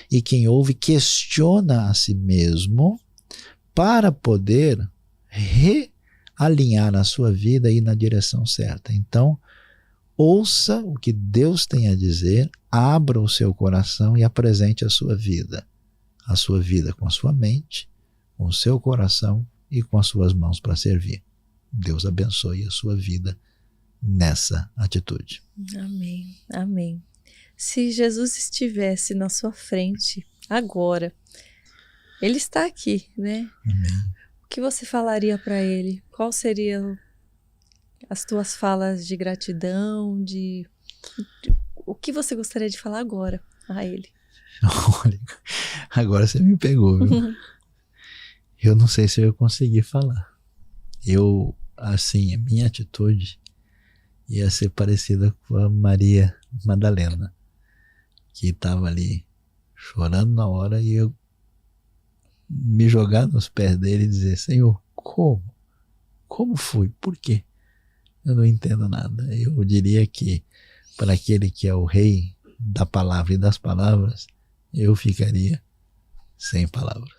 E quem ouve questiona a si mesmo para poder realinhar a sua vida e ir na direção certa. Então, ouça o que Deus tem a dizer, abra o seu coração e apresente a sua vida. A sua vida com a sua mente, com o seu coração e com as suas mãos para servir. Deus abençoe a sua vida nessa atitude. Amém, amém. Se Jesus estivesse na sua frente agora, ele está aqui, né? Amém. O que você falaria para ele? Qual seriam as tuas falas de gratidão, o que você gostaria de falar agora a ele? Olha, agora você me pegou, viu? Eu não sei se eu consegui falar. A minha atitude ia ser parecida com a Maria Madalena, que estava ali chorando na hora, e eu me jogar nos pés dele e dizer: Senhor, como? Como foi? Por quê? Eu não entendo nada. Eu diria que para aquele que é o rei da palavra e das palavras, eu ficaria sem palavras.